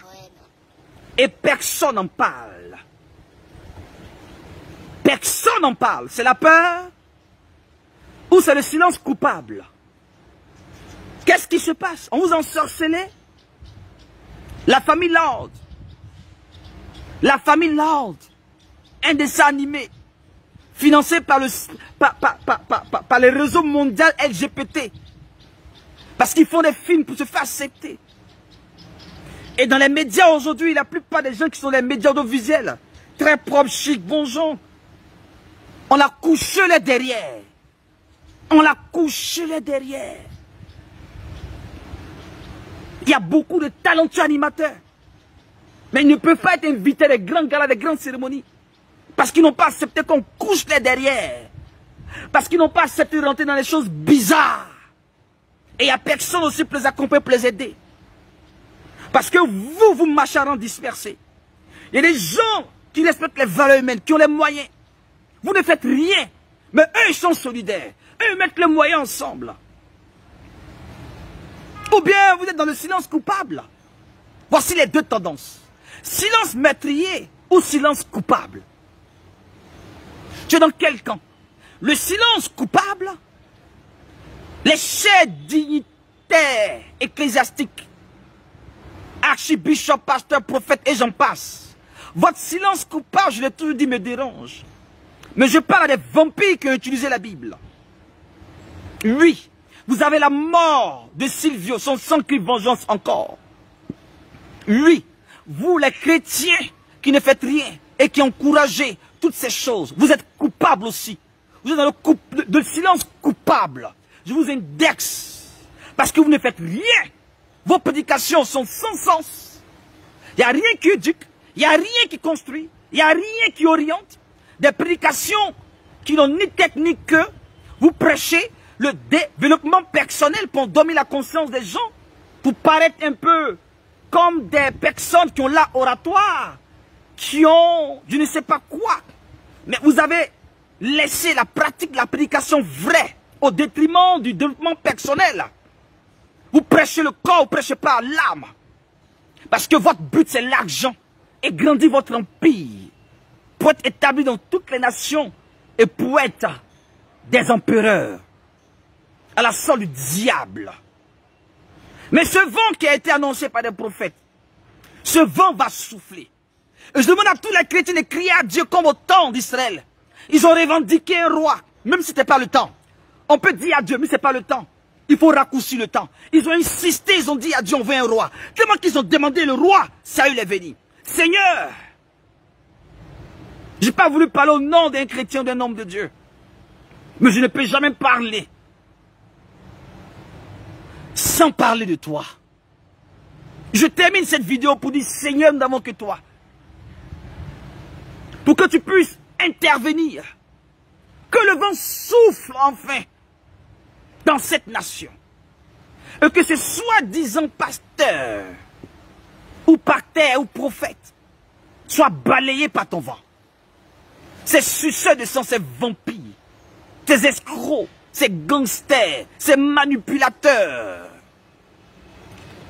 Et personne n'en parle. Personne n'en parle. C'est la peur ou c'est le silence coupable? Qu'est-ce qui se passe? On vous ensorcelait? La famille Loud. La famille Loud. Un dessin animé financé par les réseaux mondiaux LGBT. Parce qu'ils font des films pour se faire accepter. Et dans les médias aujourd'hui, la plupart des gens qui sont les médias audiovisuels, très propres, chic, bon gens, on a couché les derrière. On l'a couché les derrière. Il y a beaucoup de talentueux animateurs. Mais ils ne peuvent pas être invités à des grands galas, des grandes cérémonies. Parce qu'ils n'ont pas accepté qu'on couche les derrière. Parce qu'ils n'ont pas accepté de rentrer dans les choses bizarres. Et il n'y a personne aussi pour les accompagner, pour les aider. Parce que vous macharons dispersés. Il y a des gens qui respectent les valeurs humaines, qui ont les moyens. Vous ne faites rien. Mais eux, ils sont solidaires. Eux, ils mettent les moyens ensemble. Ou bien vous êtes dans le silence coupable. Voici les deux tendances. Silence meurtrier ou silence coupable. Tu es dans quel camp? Le silence coupable, les chefs dignitaires ecclésiastiques, archibishop, pasteur, prophète et j'en passe. Votre silence coupable, je l'ai toujours dit, me dérange. Mais je parle à des vampires qui ont utilisé la Bible. Oui, vous avez la mort de Silvio, son sang crie vengeance encore. Oui, vous les chrétiens qui ne faites rien et qui encouragez toutes ces choses, vous êtes coupables aussi. Vous êtes dans le silence coupable. Je vous indexe. Parce que vous ne faites rien. Vos prédications sont sans sens. Il n'y a rien qui éduque. Il n'y a rien qui construit. Il n'y a rien qui oriente. Des prédications qui n'ont ni tête ni queue. Vous prêchez le développement personnel pour dominer la conscience des gens. Pour paraître un peu comme des personnes qui ont l'art oratoire. Qui ont je ne sais pas quoi. Mais vous avez laissé la pratique de la prédication vraie au détriment du développement personnel. Vous prêchez le corps, vous ne prêchez pas l'âme. Parce que votre but c'est l'argent. Et grandir votre empire. Pour être établi dans toutes les nations. Et pour être des empereurs. À la sorte du diable. Mais ce vent qui a été annoncé par des prophètes. Ce vent va souffler. Et je demande à tous les chrétiens de crier à Dieu comme au temps d'Israël. Ils ont revendiqué un roi, même si ce n'était pas le temps. On peut dire à Dieu, mais ce n'est pas le temps. Il faut raccourcir le temps. Ils ont insisté, ils ont dit à Dieu, on veut un roi. Tellement qu'ils ont demandé le roi, Saül est venu. Seigneur, je n'ai pas voulu parler au nom d'un chrétien, d'un homme de Dieu. Mais je ne peux jamais parler sans parler de toi. Je termine cette vidéo pour dire, Seigneur, nous n'avons que toi. Pour que tu puisses intervenir. Que le vent souffle enfin dans cette nation. Et que ce soi-disant pasteur, ou parterre, ou prophète, soit balayé par ton vent. Ces suceurs de sang, ces vampires, ces escrocs, ces gangsters, ces manipulateurs,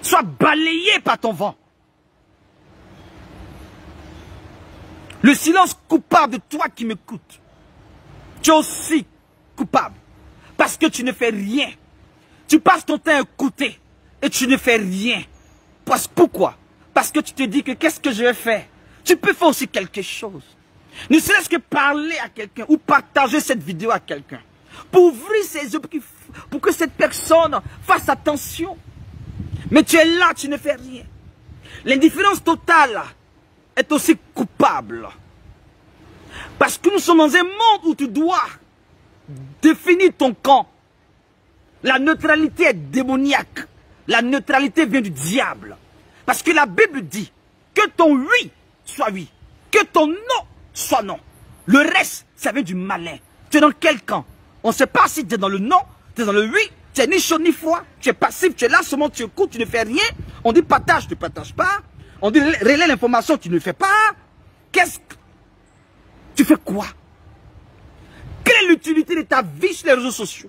soient balayés par ton vent. Le silence coupable de toi qui m'écoutes. Tu es aussi coupable. Parce que tu ne fais rien. Tu passes ton temps à écouter. Et tu ne fais rien. Pourquoi? Parce que tu te dis que qu'est-ce que je vais faire? Tu peux faire aussi quelque chose. Ne serait-ce que parler à quelqu'un. Ou partager cette vidéo à quelqu'un. Pour ouvrir ses yeux. Pour que cette personne fasse attention. Mais tu es là, tu ne fais rien. L'indifférence totale est aussi coupable. Parce que nous sommes dans un monde où tu dois définir ton camp. La neutralité est démoniaque. La neutralité vient du diable. Parce que la Bible dit que ton oui soit oui. Que ton non soit non. Le reste, ça vient du malin. Tu es dans quel camp? On ne sait pas si tu es dans le non, tu es dans le oui. Tu es ni chaud ni froid. Tu es passif, tu es là, seulement tu écoutes, tu ne fais rien. On dit partage, tu ne partages pas. On dit relaie l'information, tu ne le fais pas. Qu'est-ce que... Tu fais quoi? Quelle est l'utilité de ta vie sur les réseaux sociaux?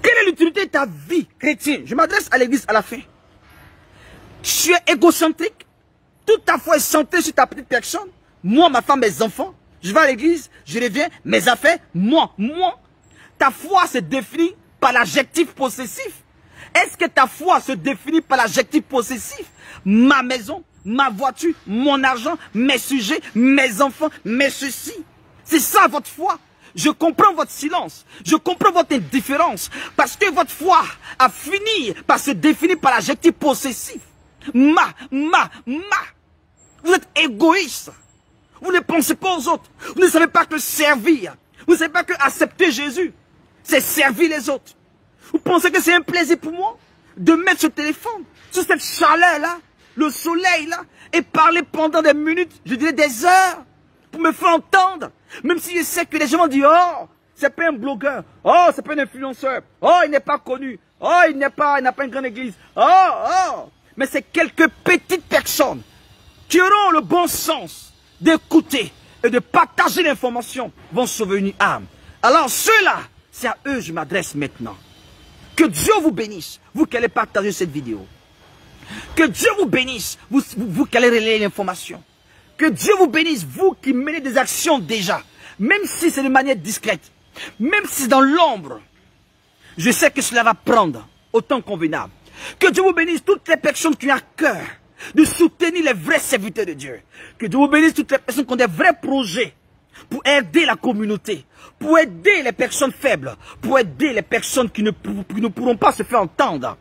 Quelle est l'utilité de ta vie chrétienne? Je m'adresse à l'église à la fin. Tu es égocentrique. Toute ta foi est centrée sur ta petite personne. Moi, ma femme, mes enfants. Je vais à l'église, je reviens, mes affaires, moi. Ta foi se définit par l'adjectif possessif. Est-ce que ta foi se définit par l'adjectif possessif? Ma maison, ma voiture, mon argent, mes sujets, mes enfants, mes ceci. C'est ça votre foi. Je comprends votre silence. Je comprends votre indifférence. Parce que votre foi a fini par se définir par l'adjectif possessif. Ma. Vous êtes égoïste. Vous ne pensez pas aux autres. Vous ne savez pas que servir. Vous ne savez pas que accepter Jésus, c'est servir les autres. Vous pensez que c'est un plaisir pour moi de mettre ce téléphone sur cette chaleur-là, le soleil-là, et parler pendant des minutes, je dirais des heures, pour me faire entendre. Même si je sais que les gens vont dire, oh, c'est pas un blogueur, oh, c'est pas un influenceur, oh, il n'est pas connu, oh, il n'a pas une grande église, oh. Mais c'est quelques petites personnes qui auront le bon sens d'écouter et de partager l'information, vont sauver une âme. Alors ceux-là, c'est à eux que je m'adresse maintenant. Que Dieu vous bénisse, vous qui allez partager cette vidéo. Que Dieu vous bénisse, vous qui allez relayer l'information. Que Dieu vous bénisse, vous qui menez des actions déjà. Même si c'est de manière discrète. Même si c'est dans l'ombre. Je sais que cela va prendre autant convenable. Que Dieu vous bénisse toutes les personnes qui ont à cœur de soutenir les vrais serviteurs de Dieu. Que Dieu vous bénisse toutes les personnes qui ont des vrais projets pour aider la communauté, pour aider les personnes faibles, pour aider les personnes qui ne pourront pas se faire entendre.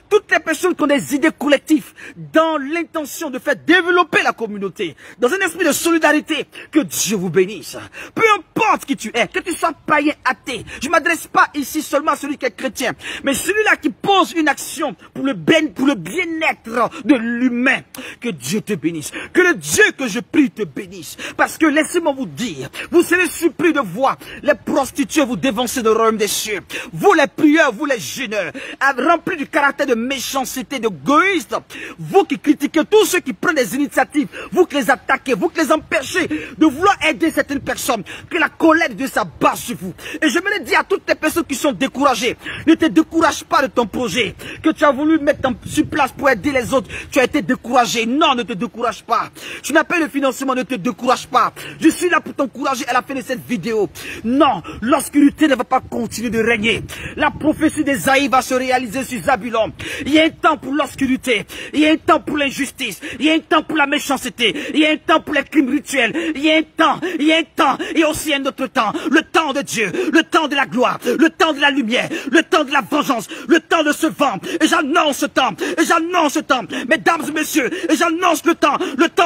Toutes les personnes qui ont des idées collectives dans l'intention de faire développer la communauté, dans un esprit de solidarité, que Dieu vous bénisse. Peu importe qui tu es, que tu sois païen, athée, je ne m'adresse pas ici seulement à celui qui est chrétien, mais celui-là qui pose une action pour le bien-être de l'humain. Que Dieu te bénisse. Que le Dieu que je prie te bénisse. Parce que laissez-moi vous dire, vous serez surpris de voir les prostituées vous dévancer de royaume des cieux. Vous les prieurs, vous les jeûneurs, remplis du caractère de méchanceté, d'égoïste, vous qui critiquez tous ceux qui prennent des initiatives, vous qui les attaquez, vous qui les empêchez de vouloir aider certaines personnes, que la colère de Dieu s'abat sur vous. Et je me le dis à toutes les personnes qui sont découragées, ne te décourage pas de ton projet, que tu as voulu mettre sur place pour aider les autres, tu as été découragé. Non, ne te décourage pas. Tu n'as pas le financement, ne te décourage pas. Je suis là pour t'encourager à la fin de cette vidéo. Non, l'obscurité ne va pas continuer de régner. La prophétie d'Ésaïe va se réaliser sur Zabulon. Il y a un temps pour l'obscurité, il y a un temps pour l'injustice, il y a un temps pour la méchanceté, il y a un temps pour les crimes rituels, il y a un temps, il y a un temps, et aussi un autre temps. Le temps de Dieu, le temps de la gloire, le temps de la lumière, le temps de la vengeance, le temps de ce vent. Et j'annonce ce temps, et j'annonce ce temps. Mesdames et messieurs, et j'annonce le temps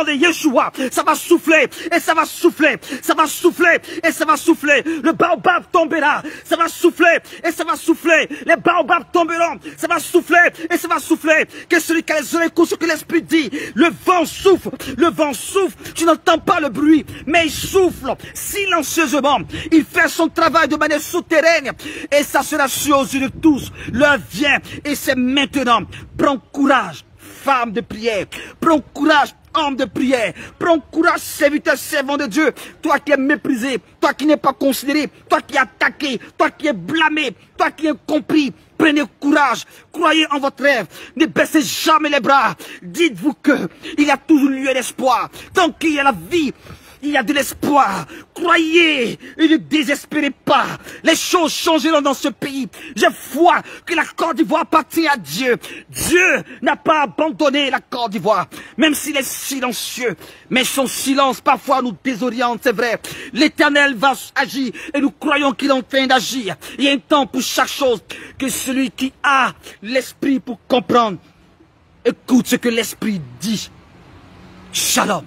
de Yeshua. Ça va souffler, et ça va souffler, ça va souffler, et ça va souffler. Le baobab tombera, ça va souffler, et ça va souffler. Les baobabs tomberont, ça va souffler, et ça va souffler. Que celui qui a les oreilles écoute ce que l'Esprit dit. Le vent souffle, tu n'entends pas le bruit, mais il souffle silencieusement. Il fait son travail de manière souterraine, et ça sera sûr aux yeux de tous. L'heure vient, et c'est maintenant. Prends courage, femme de prière. Prends courage, homme de prière. Prends courage, serviteur, servant de Dieu. Toi qui es méprisé, toi qui n'es pas considéré, toi qui es attaqué, toi qui es blâmé, toi qui es compris. Prenez courage, croyez en votre rêve, ne baissez jamais les bras. Dites-vous que il y a toujours une lueur d'espoir. Tant qu'il y a la vie, il y a de l'espoir. Croyez et ne désespérez pas. Les choses changeront dans ce pays. J'ai foi que la Côte d'Ivoire appartient à Dieu. Dieu n'a pas abandonné la Côte d'Ivoire, même s'il est silencieux. Mais son silence parfois nous désoriente, c'est vrai. L'Éternel va agir et nous croyons qu'il est en train d'agir. Il y a un temps pour chaque chose. Que celui qui a l'esprit pour comprendre écoute ce que l'Esprit dit. Shalom.